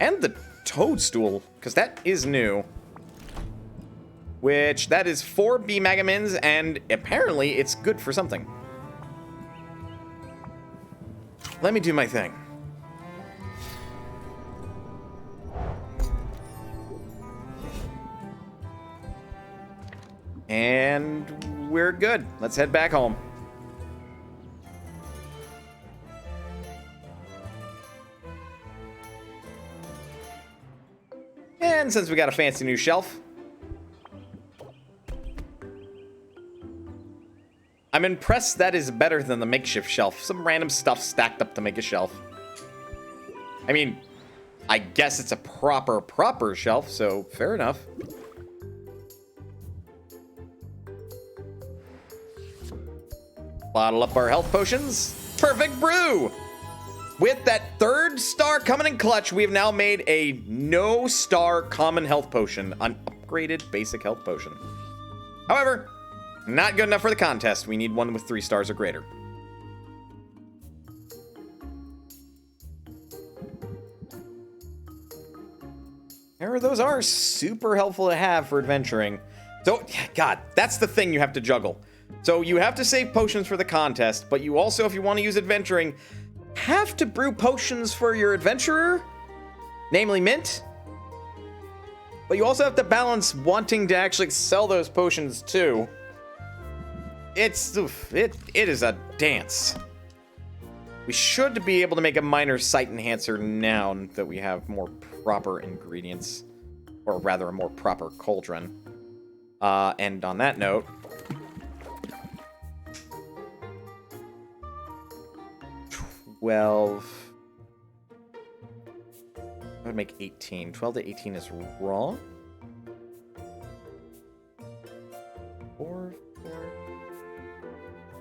And the toadstool, because that is new. Which, that is 4 B Megamins, and apparently it's good for something. Let me do my thing. And we're good. Let's head back home. And since we got a fancy new shelf, I'm impressed that is better than the makeshift shelf. Some random stuff stacked up to make a shelf. I mean, I guess it's a proper shelf, so fair enough. Bottle up our health potions. Perfect brew! With that 3rd star coming in clutch, we have now made a no-star common health potion, an upgraded basic health potion. However, not good enough for the contest. We need one with 3 stars or greater. However, those are super helpful to have for adventuring. So, God, that's the thing you have to juggle. So you have to save potions for the contest, but you also, if you want to use adventuring, have to brew potions for your adventurer, namely Mint. But you also have to balance wanting to actually sell those potions too. It is a dance. We should be able to make a minor sight enhancer now that we have more proper ingredients, or rather a more proper cauldron. And on that note, I would make 18. 12 to 18 is wrong.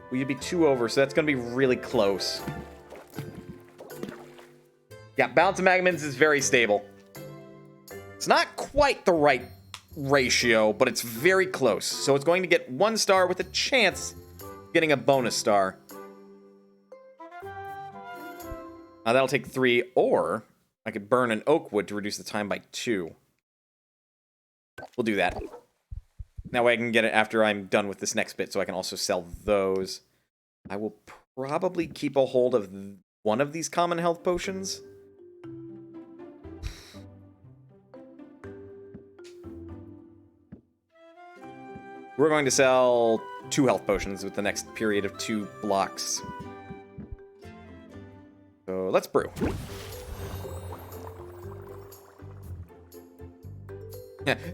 Well, you'd be 2 over, so that's going to be really close. Yeah, Balance of Magnums is very stable. It's not quite the right ratio, but it's very close. So it's going to get 1 star with a chance of getting a bonus star. That'll take 3, or I could burn an oak wood to reduce the time by 2. We'll do that. That way I can get it after I'm done with this next bit, so I can also sell those. I will probably keep a hold of one of these common health potions. We're going to sell 2 health potions with the next period of 2 blocks. So let's brew.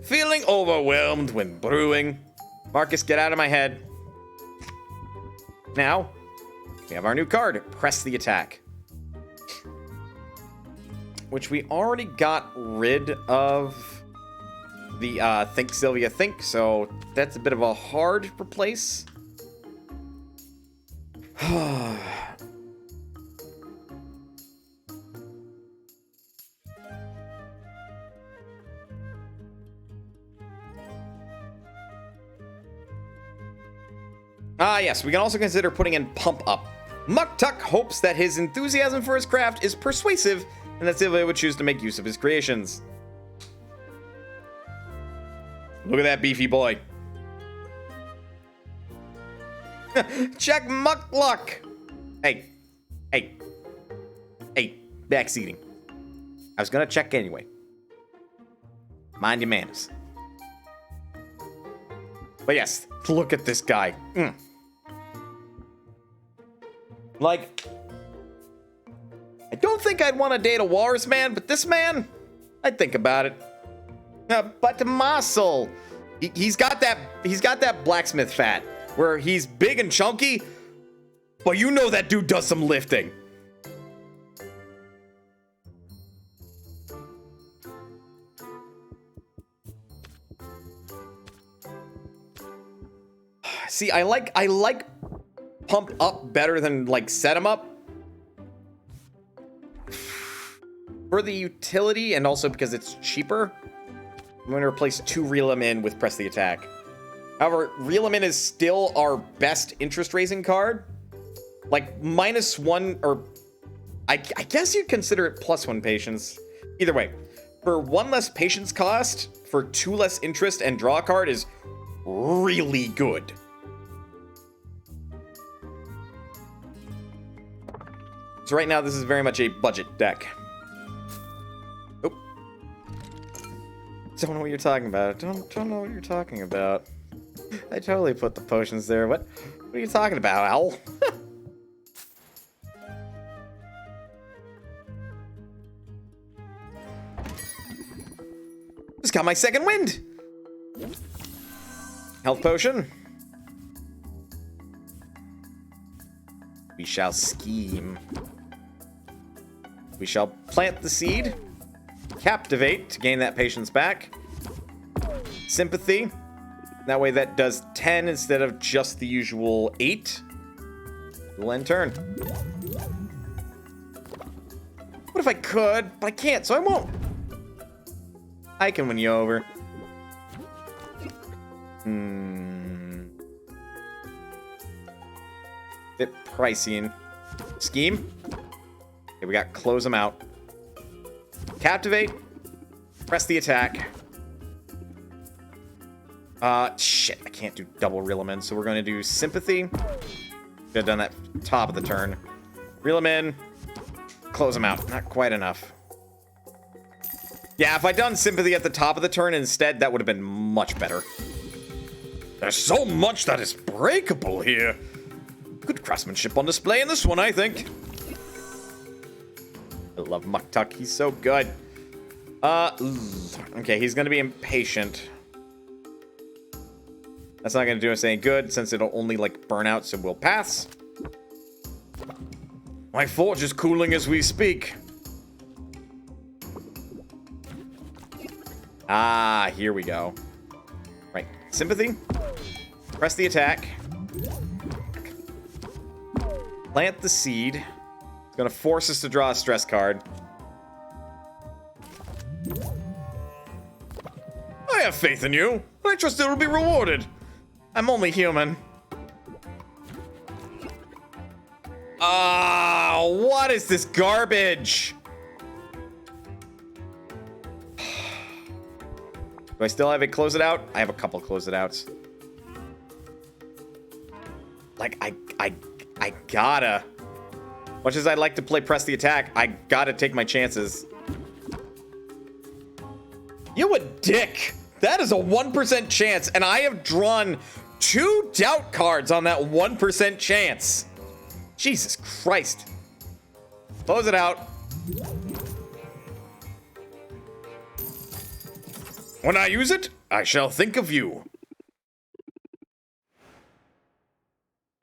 Feeling overwhelmed when brewing. Marcus, get out of my head. Now, we have our new card, Press the Attack. Which we already got rid of the Think Sylvia Think, so that's a bit of a hard replace. Yes, we can also consider putting in Pump Up. Muktuk hopes that his enthusiasm for his craft is persuasive and that Sylvia would choose to make use of his creations. Look at that beefy boy. Check Muckluck. Hey, backseating. I was gonna check anyway. Mind your manners. But yes, look at this guy. Like, I don't think I'd want to date a walrus man, but this man, I'd think about it. But muscle, he's got that blacksmith fat where he's big and chunky, but you know that dude does some lifting. See, I like Pump Up better than like Set 'em Up. For the utility and also because it's cheaper, I'm going to replace 2 Reel 'em In with Press the Attack. However, Reel 'em In is still our best interest raising card. Like -1, or I guess you'd consider it +1 patience. Either way, for 1 less patience cost, for 2 less interest and draw a card is really good. So right now, this is very much a budget deck. Oh. Don't know what you're talking about. Don't know what you're talking about. I totally put the potions there. What are you talking about, Owl? Just got my second wind. Health potion. We shall scheme. We shall plant the seed. Captivate to gain that patience back. Sympathy. That way that does 10 instead of just the usual 8. We'll end turn. What if I could? But I can't, so I won't. I can win you over. Bit pricey. Scheme. Okay, we got Close them out. Captivate. Press the attack. Shit, I can't do double Reel 'em In, so we're going to do Sympathy. Should have done that top of the turn. Reel 'em In. Close them out. Not quite enough. Yeah, if I'd done Sympathy at the top of the turn instead, that would have been much better. There's so much that is breakable here. Good craftsmanship on display in this one, I think. I love Muktuk. He's so good. Okay, he's going to be impatient. That's not going to do us any good, since it'll only, like, burn out, so we'll pass. My forge is cooling as we speak. Ah, here we go. Right. Sympathy. Press the attack. Plant the seed. It's gonna force us to draw a stress card. I have faith in you. I trust it will be rewarded. I'm only human. What is this garbage? Do I still have a close it out? I have a couple close it outs. Like, I gotta. Much as I'd like to play press the attack, I gotta take my chances. You a dick! That is a 1% chance, and I have drawn 2 doubt cards on that 1% chance. Jesus Christ. Close it out. When I use it, I shall think of you.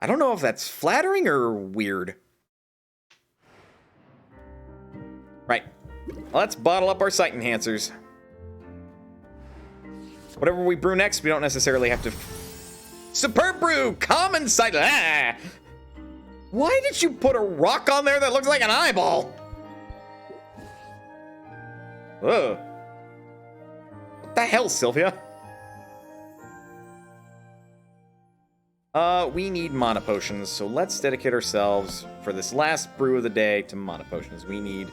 I don't know if that's flattering or weird. Right. Let's bottle up our sight enhancers. Whatever we brew next, we don't necessarily have to... Superb brew! Common sight... Ah! Why did you put a rock on there that looks like an eyeball? Ugh. What the hell, Sylvia? We need mana potions, so let's dedicate ourselves for this last brew of the day to mana potions. We need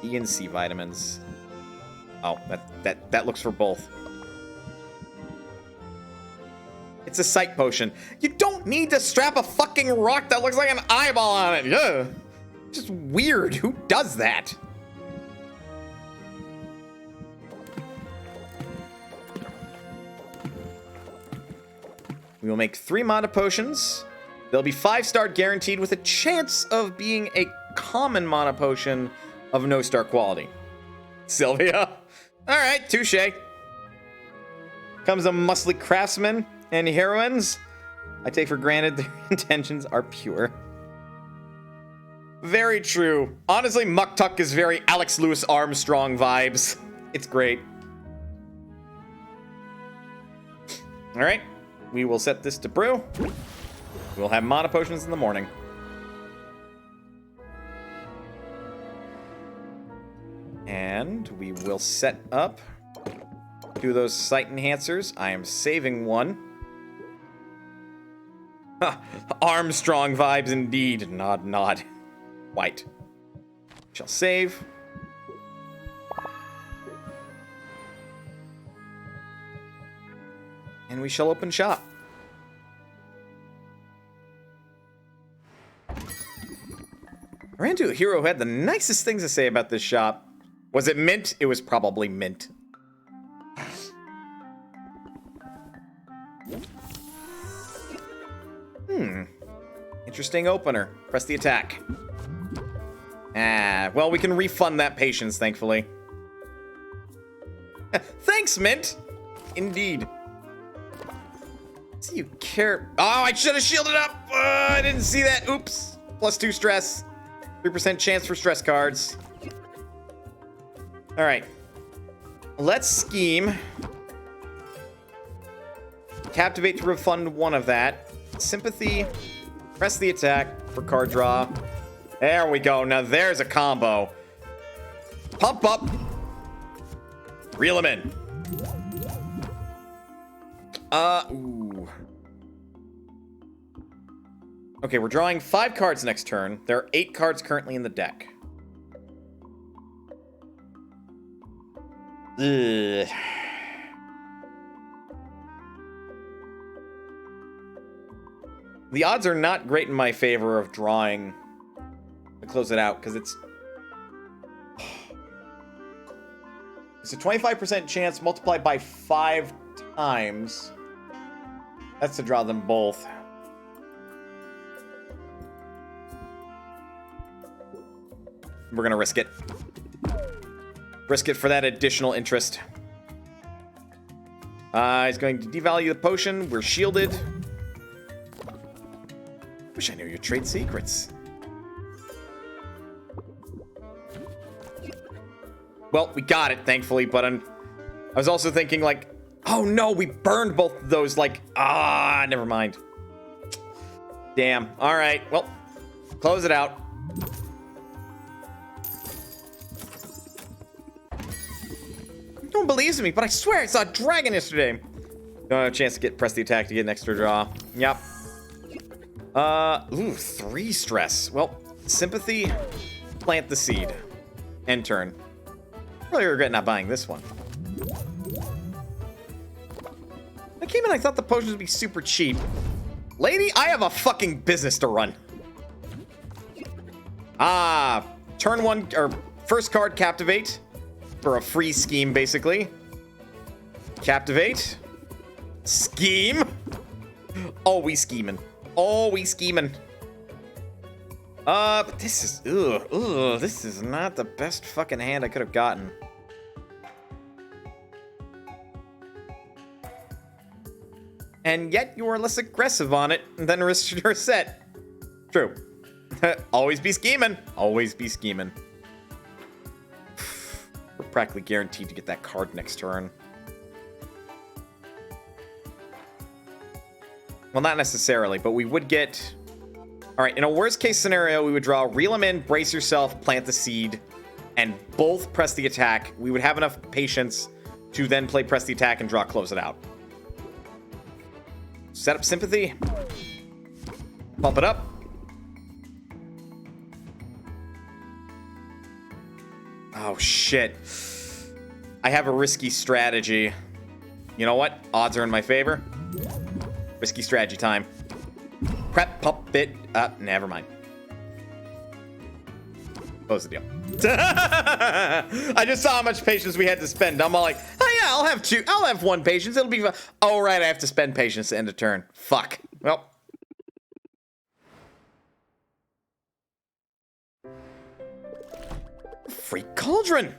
E and C vitamins. Oh, that looks for both. It's a sight potion. You don't need to strap a fucking rock that looks like an eyeball on it. Yeah. Just weird. Who does that? We will make 3 mana potions. They'll be 5-star guaranteed with a chance of being a common mana potion of no star quality. Sylvia. All right, touche. Comes a muscly craftsman and heroines. I take for granted their intentions are pure. Very true. Honestly, Muktuk is very Alex Louis Armstrong vibes. It's great. All right. We will set this to brew. We'll have mana potions in the morning. And we will set up 2 of those sight enhancers. I am saving one. Armstrong vibes indeed. Nod, nod. White. Shall save. And we shall open shop. I ran into a hero who had the nicest things to say about this shop. Was it mint? It was probably mint. Interesting opener. Press the attack. Well, we can refund that patience, thankfully. Thanks, Mint. Indeed. See, you care. Oh, I should have shielded up. I didn't see that. Oops. +2 stress. 3% chance for stress cards. All right. Let's scheme. Captivate to refund 1 of that. Sympathy. Press the attack for card draw. There we go. Now there's a combo. Pump up. Reel him in. Ooh. Okay, we're drawing 5 cards next turn. There are 8 cards currently in the deck. Ugh. The odds are not great in my favor of drawing to close it out, because it's a 25% chance multiplied by 5 times. That's to draw them both. We're gonna risk it. Risk it for that additional interest. He's going to devalue the potion. We're shielded. Wish I knew your trade secrets. Well, we got it, thankfully, but I was also thinking, like, oh no, we burned both of those, like, never mind. Damn. All right, well, Close it out. No one believes me, but I swear I saw a dragon yesterday. Don't have a chance to press the attack to get an extra draw. Yep. Ooh, 3 stress. Well, sympathy, plant the seed, end turn. Really regret not buying this one. I came in, I thought the potions would be super cheap. Lady, I have a fucking business to run. Turn 1, or first card, Captivate. For a free scheme, basically. Captivate. Scheme. Always scheming. Always scheming. But this is, this is not the best fucking hand I could have gotten. And yet you are less aggressive on it than Reccetear set. True. Always be scheming. Always be scheming. We're practically guaranteed to get that card next turn. Well, not necessarily, but we would get... Alright, in a worst case scenario, we would draw Reel 'em in, Brace Yourself, Plant the Seed, and both press the attack. We would have enough patience to then play Press the Attack and draw Close It Out. Set up Sympathy. Pump it up. Oh, shit. I have a risky strategy. You know what? Odds are in my favor. Risky strategy time. Prep, puppet. Never mind. Close the deal. I just saw how much patience we had to spend. I'm all like, oh yeah, I'll have 2. I'll have 1 patience. It'll be fun. Oh, right, I have to spend patience to end a turn. Fuck. Well. Freak Cauldron.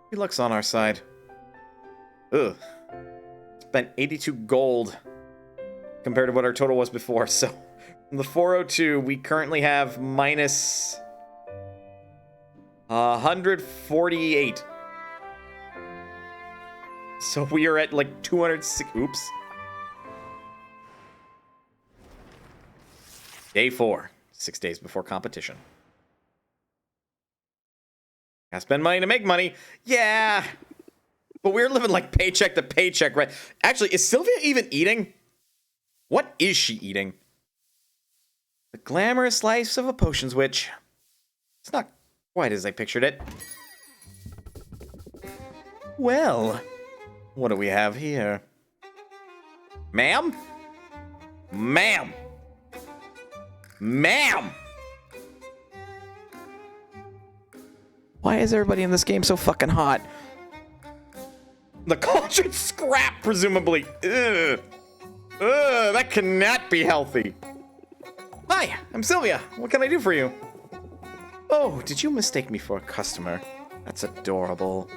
He looks on our side. Ugh. Spent 82 gold compared to what our total was before. So, from the 402, we currently have minus 148. So we are at like 206. Oops. Day 4. 6 days before competition. Gotta spend money to make money. Yeah. But we're living like paycheck to paycheck, right? Actually, is Sylvia even eating? What is she eating? The glamorous life of a potions witch. It's not quite as I pictured it. Well, what do we have here? Ma'am? Ma'am! Ma'am! Why is everybody in this game so fucking hot? The cauldron scrap, presumably. Ugh. Ugh, that cannot be healthy. Hi, I'm Sylvia. What can I do for you? Oh, did you mistake me for a customer? That's adorable.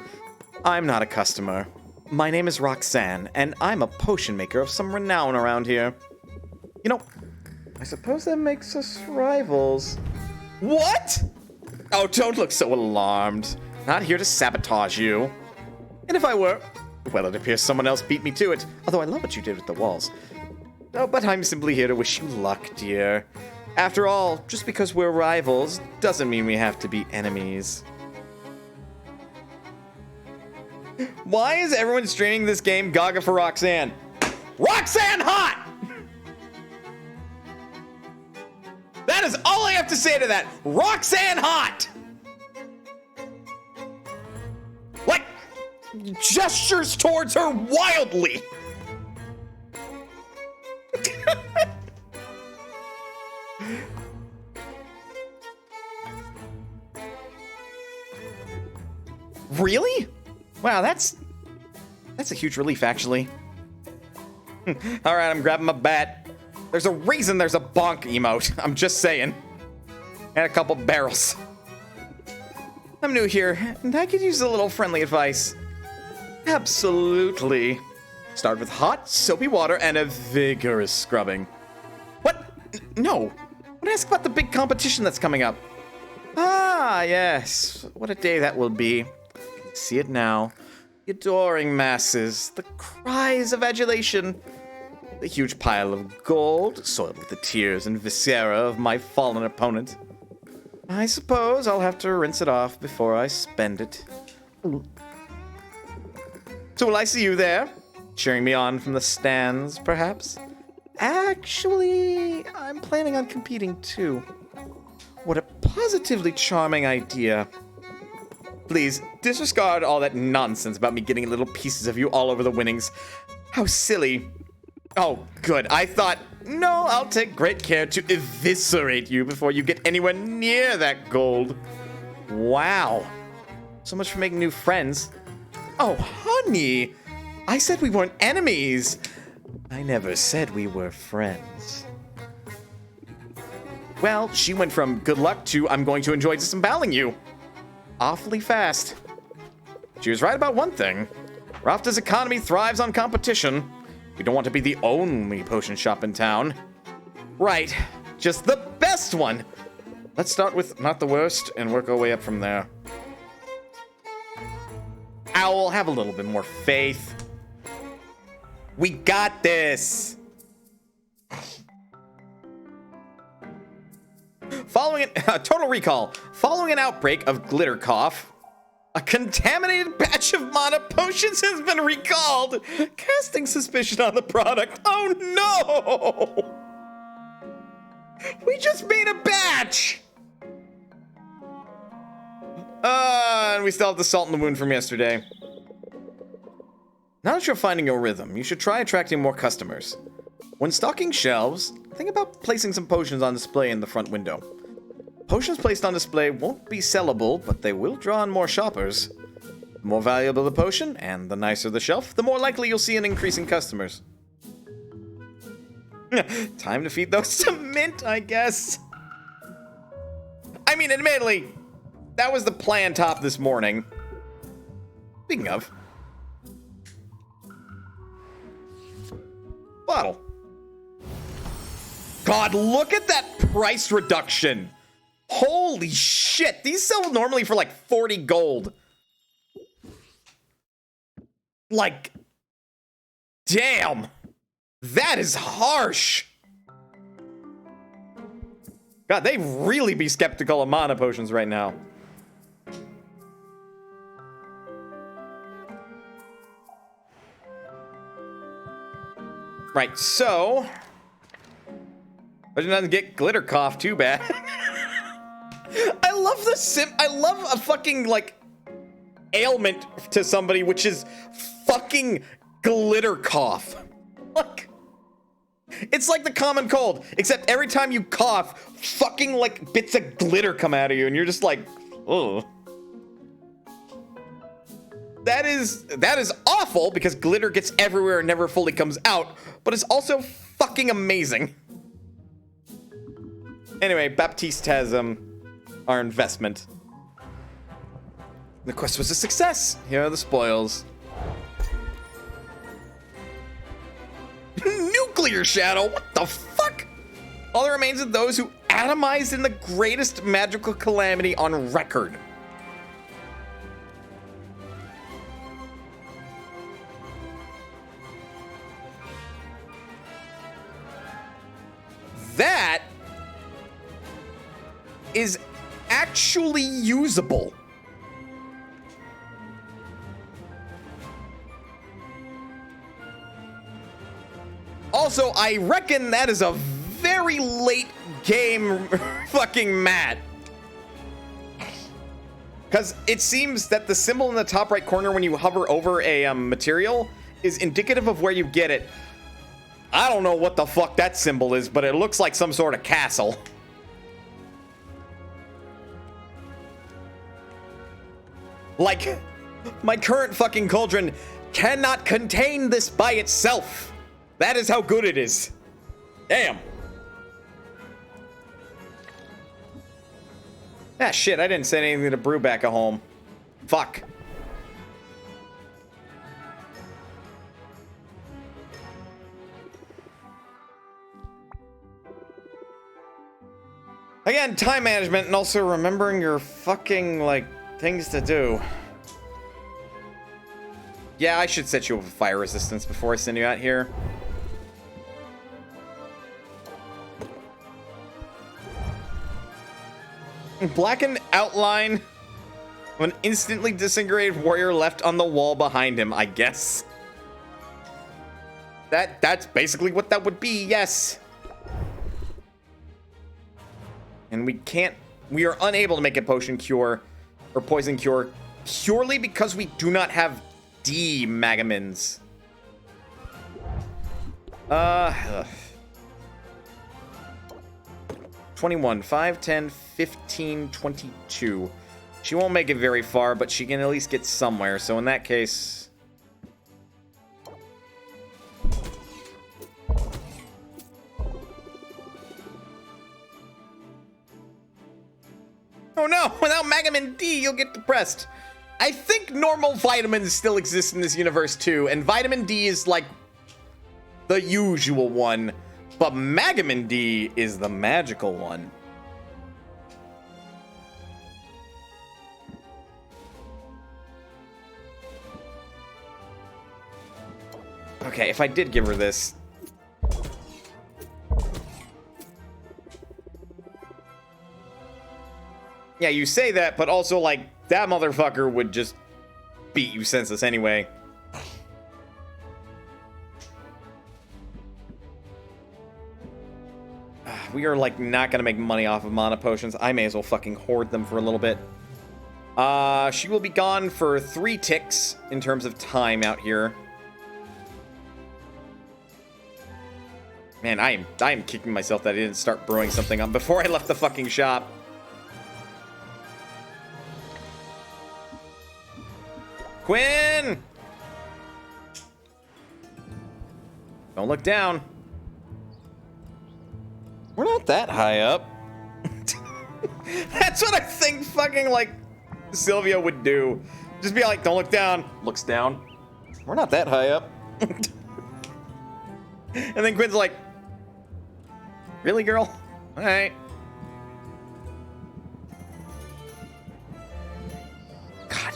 I'm not a customer. My name is Roxanne, and I'm a potion maker of some renown around here. You know, I suppose that makes us rivals. What? Oh, don't look so alarmed. Not here to sabotage you. And if I were, well, it appears someone else beat me to it. Although I love what you did with the walls. Oh, but I'm simply here to wish you luck, dear. After all, just because we're rivals doesn't mean we have to be enemies. Why is everyone streaming this game gaga for Roxanne? Roxanne hot! That is all I have to say to that. Roxanne hot! Like, gestures towards her wildly. Really? Wow, that's a huge relief, actually. All right, I'm grabbing my bat. There's a reason there's a bonk emote. I'm just saying. And a couple barrels. I'm new here, and I could use a little friendly advice. Absolutely. Start with hot, soapy water and a vigorous scrubbing. What? No. I want to ask about the big competition that's coming up. Ah, yes. What a day that will be. I can see it now. The adoring masses, the cries of adulation, the huge pile of gold, soiled with the tears and viscera of my fallen opponent. I suppose I'll have to rinse it off before I spend it. So will I see you there? Cheering me on from the stands, perhaps? Actually, I'm planning on competing too. What a positively charming idea. Please, disregard all that nonsense about me getting little pieces of you all over the winnings. How silly. Oh, good. I thought, no, I'll take great care to eviscerate you before you get anywhere near that gold. Wow. So much for making new friends. Oh, honey. I said we weren't enemies. I never said we were friends. Well, she went from good luck to I'm going to enjoy disemboweling you. Awfully fast. She was right about one thing. Rafta's economy thrives on competition. We don't want to be the only potion shop in town. Right. Just the best one. Let's start with not the worst and work our way up from there. Owl, have a little bit more faith. We got this. Following total recall. Following an outbreak of glitter cough, a contaminated batch of mana potions has been recalled, casting suspicion on the product. Oh no! We just made a batch! And we still have the salt in the wound from yesterday. Now that you're finding your rhythm, you should try attracting more customers. When stocking shelves, think about placing some potions on display in the front window. Potions placed on display won't be sellable, but they will draw in more shoppers. The more valuable the potion, and the nicer the shelf, the more likely you'll see an increase in customers. Time to feed those to mint, I guess. I mean, admittedly, that was the plan top this morning. Speaking of. Bottle. God, look at that price reduction. Holy shit. These sell normally for like 40 gold. Like, damn. That is harsh. God, they really be skeptical of mana potions right now. Right, so I didn't get glitter cough too bad. I love I love a fucking like ailment to somebody, which is fucking glitter cough. Like, it's like the common cold, except every time you cough, fucking like bits of glitter come out of you, and you're just like, oh. That is awful because glitter gets everywhere and never fully comes out, but it's also fucking amazing. Anyway, Baptiste has our investment. The quest was a success. Here are the spoils. Nuclear shadow? What the fuck? All that remains of those who atomized in the greatest magical calamity on record. That is actually usable. Also, I reckon that is a very late game fucking mat. Because it seems that the symbol in the top right corner when you hover over a material is indicative of where you get it. I don't know what the fuck that symbol is, but it looks like some sort of castle. Like, my current fucking cauldron cannot contain this by itself. That is how good it is. Damn. Ah, shit, I didn't say anything to brew back at home. Fuck. Again, time management and also remembering your fucking, like, things to do. Yeah, I should set you up with fire resistance before I send you out here. Blackened outline of an instantly disintegrated warrior left on the wall behind him, I guess. That's basically what that would be, yes. And we are unable to make a potion cure or poison cure purely because we do not have D Magamins. 21, 5, 10, 15, 22. She won't make it very far, but she can at least get somewhere. So in that case... Oh no! Without Magamin D, you'll get depressed. I think normal vitamins still exist in this universe too, and vitamin D is like the usual one, but Magamin D is the magical one. Okay, if I did give her this... Yeah, you say that, but also, like, that motherfucker would just beat you senseless anyway. We are, like, not gonna make money off of mana potions. I may as well fucking hoard them for a little bit. She will be gone for 3 ticks in terms of time out here. Man, I am kicking myself that I didn't start brewing something up before I left the fucking shop. Quinn! Don't look down. We're not that high up. That's what I think fucking, like, Sylvia would do. Just be like, don't look down. Looks down. We're not that high up. And then Quinn's like, really, girl? All right. God,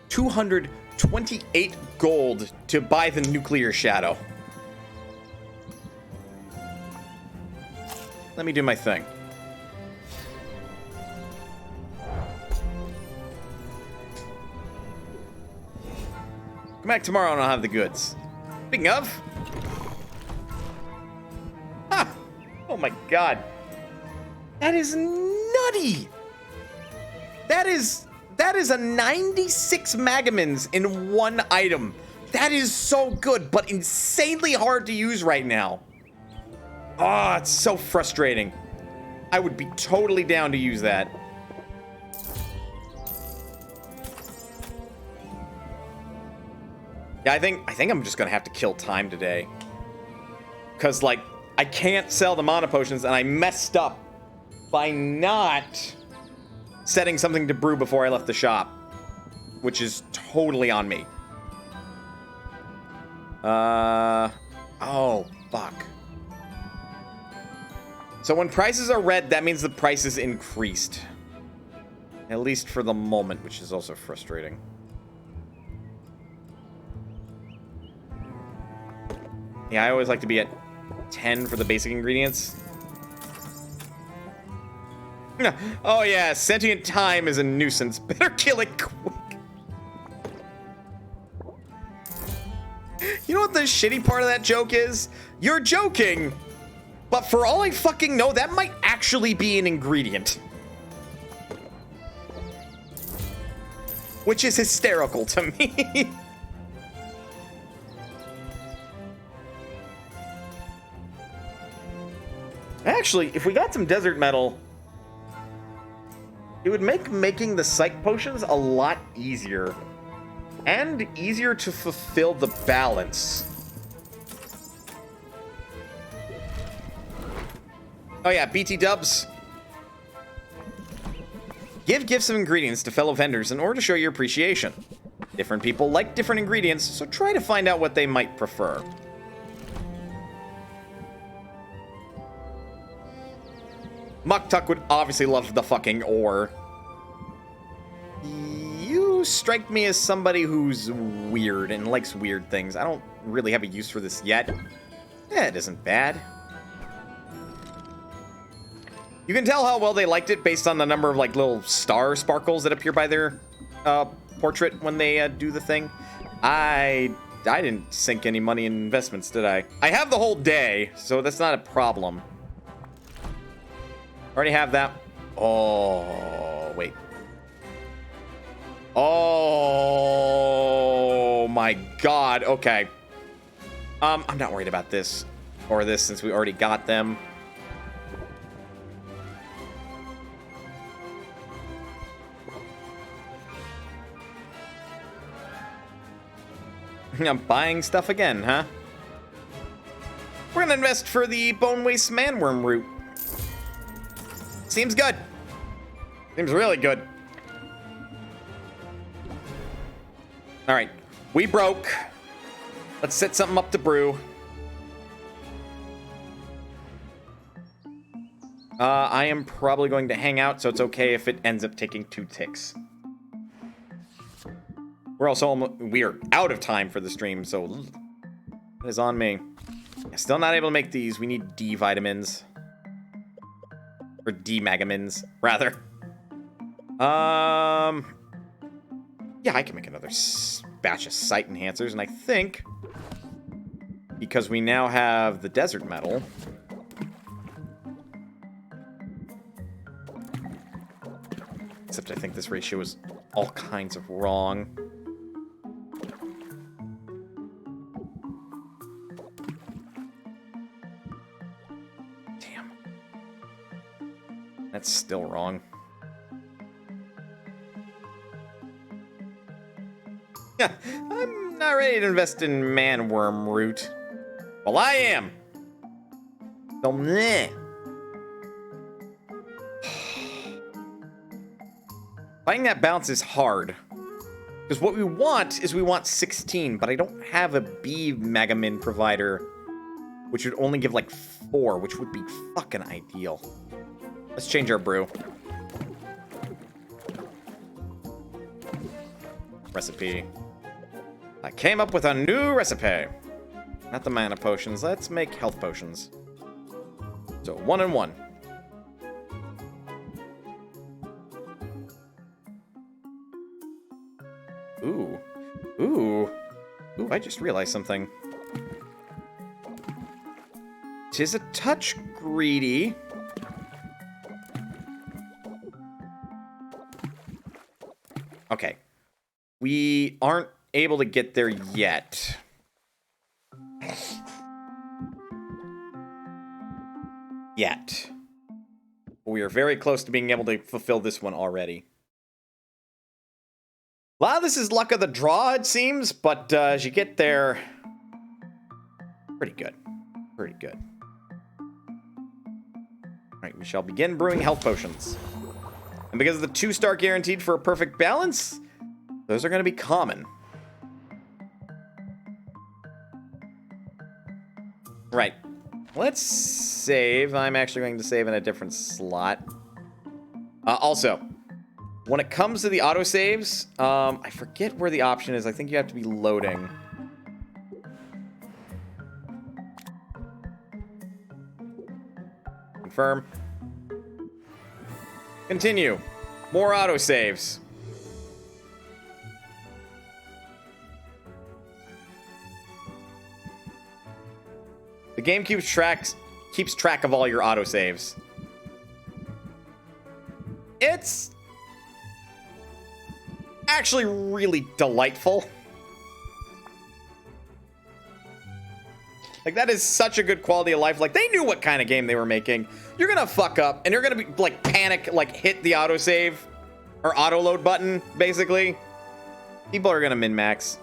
228 gold to buy the nuclear shadow. Let me do my thing. Come back tomorrow and I'll have the goods. Speaking of... Ha! Oh my god. That is nutty! That is a 96 Magamins in one item. That is so good, but insanely hard to use right now. Oh, it's so frustrating. I would be totally down to use that. Yeah, I think I'm just gonna have to kill time today. Cause like, I can't sell the mana potions and I messed up by not setting something to brew before I left the shop. Which is totally on me. Oh, fuck. So when prices are red, that means the price is increased. At least for the moment, which is also frustrating. Yeah, I always like to be at 10 for the basic ingredients. Oh yeah, sentient time is a nuisance. Better kill it quick. You know what the shitty part of that joke is? You're joking, but for all I fucking know, that might actually be an ingredient. Which is hysterical to me. Actually, if we got some desert metal, it would make making the psych potions a lot easier. And easier to fulfill the balance. Oh yeah, BT dubs. Give gifts of ingredients to fellow vendors in order to show your appreciation. Different people like different ingredients, so try to find out what they might prefer. Muktuk would obviously love the fucking ore. You strike me as somebody who's weird and likes weird things. I don't really have a use for this yet. Eh, it isn't bad. You can tell how well they liked it based on the number of like little star sparkles that appear by their portrait when they do the thing. I didn't sink any money in investments, did I? I have the whole day, so that's not a problem. Already have that. Oh, wait. Oh my God. Okay. I'm not worried about this or this since we already got them. I'm buying stuff again, huh? We're gonna invest for the Bone Waste Manworm route. Seems good. Seems really good. All right, we broke. Let's set something up to brew. I am probably going to hang out, so it's okay if it ends up taking 2 ticks. We're also we are out of time for the stream, so it is on me. Still not able to make these. We need D vitamins. Or D magamins, rather. Yeah, I can make another batch of sight enhancers, and I think because we now have the desert metal. Except I think this ratio is all kinds of wrong. Damn. That's still wrong. Yeah, I'm not ready to invest in manworm root. Well, I am. So, meh. Finding that balance is hard. Because what we want is we want 16, but I don't have a B Magamin provider, which would only give like 4, which would be fucking ideal. Let's change our brew. Recipe. I came up with a new recipe. Not the mana potions. Let's make health potions. So 1 and 1. Ooh. Ooh. Ooh, I just realized something. Tis a touch greedy. Okay. We aren't able to get there yet. We are very close to being able to fulfill this one already. A lot of this is luck of the draw, it seems, but as you get there, pretty good. Pretty good. All right, we shall begin brewing health potions. And because of the 2-star guaranteed for a perfect balance, those are going to be common. Right. Let's save. I'm actually going to save in a different slot. Also, when it comes to the autosaves, I forget where the option is. I think you have to be loading. Confirm. Continue. More autosaves. The game keeps track of all your autosaves. It's actually really delightful. Like, that is such a good quality of life. Like, they knew what kind of game they were making. You're gonna fuck up, and you're gonna be, like, panic, like, hit the autosave or auto-load button, basically. People are gonna min-max.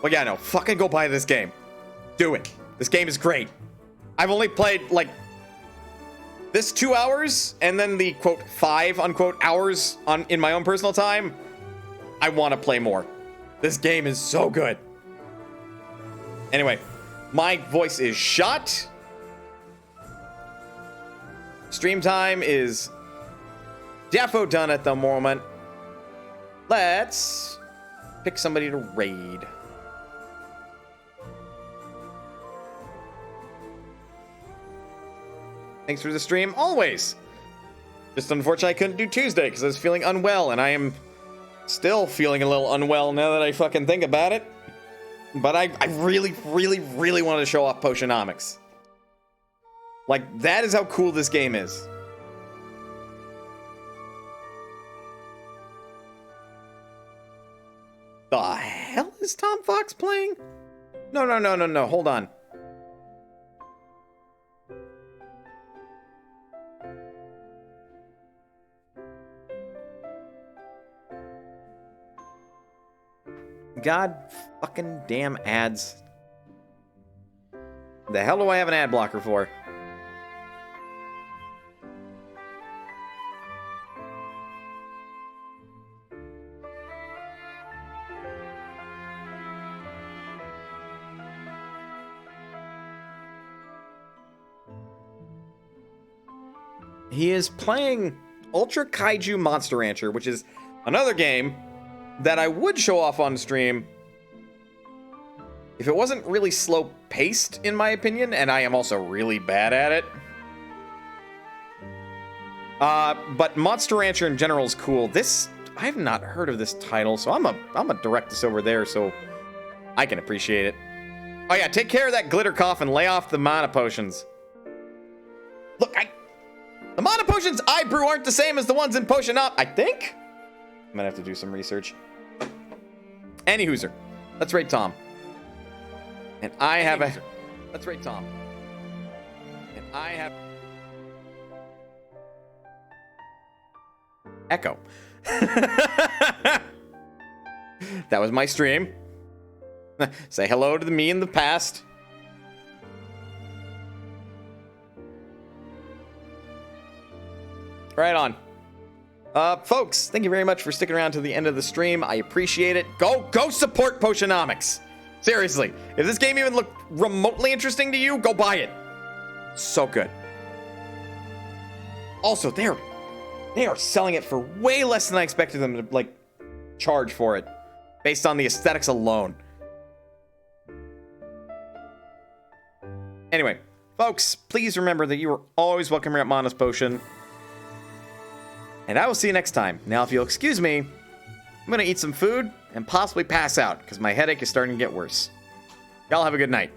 Well, yeah, no, fucking go buy this game. Do it. This game is great. I've only played, like, this 2 hours, and then the, quote, 5, unquote, hours in my own personal time. I want to play more. This game is so good. Anyway, my voice is shot. Stream time is defo done at the moment. Let's pick somebody to raid. Thanks for the stream, always. Just unfortunately I couldn't do Tuesday because I was feeling unwell, and I am still feeling a little unwell now that I fucking think about it. But I really, really, really wanted to show off Potionomics. Like, that is how cool this game is. The hell is Tom Fox playing? No, hold on. God fucking damn ads. The hell do I have an ad blocker for? He is playing Ultra Kaiju Monster Rancher, which is another game that I would show off on stream if it wasn't really slow paced, in my opinion, and I am also really bad at it. But Monster Rancher in general is cool. This, I have not heard of this title, so I'm gonna direct this over there so I can appreciate it. Oh yeah, take care of that glitter cough and lay off the mana potions. Look, the mana potions I brew aren't the same as the ones in Potion Up, I think? I'm gonna have to do some research. Any hooser. Let's rate Tom. And I have a... Let's rate Tom. And I have... Echo. That was my stream. Say hello to me in the past. Right on. Folks, thank you very much for sticking around to the end of the stream. I appreciate it. Go support Potionomics. Seriously, if this game even looked remotely interesting to you, go buy it. So good. Also, they are selling it for way less than I expected them to, like, charge for it, based on the aesthetics alone. Anyway, folks, please remember that you are always welcome here at Monos Potion. And I will see you next time. Now, if you'll excuse me, I'm going to eat some food and possibly pass out because my headache is starting to get worse. Y'all have a good night.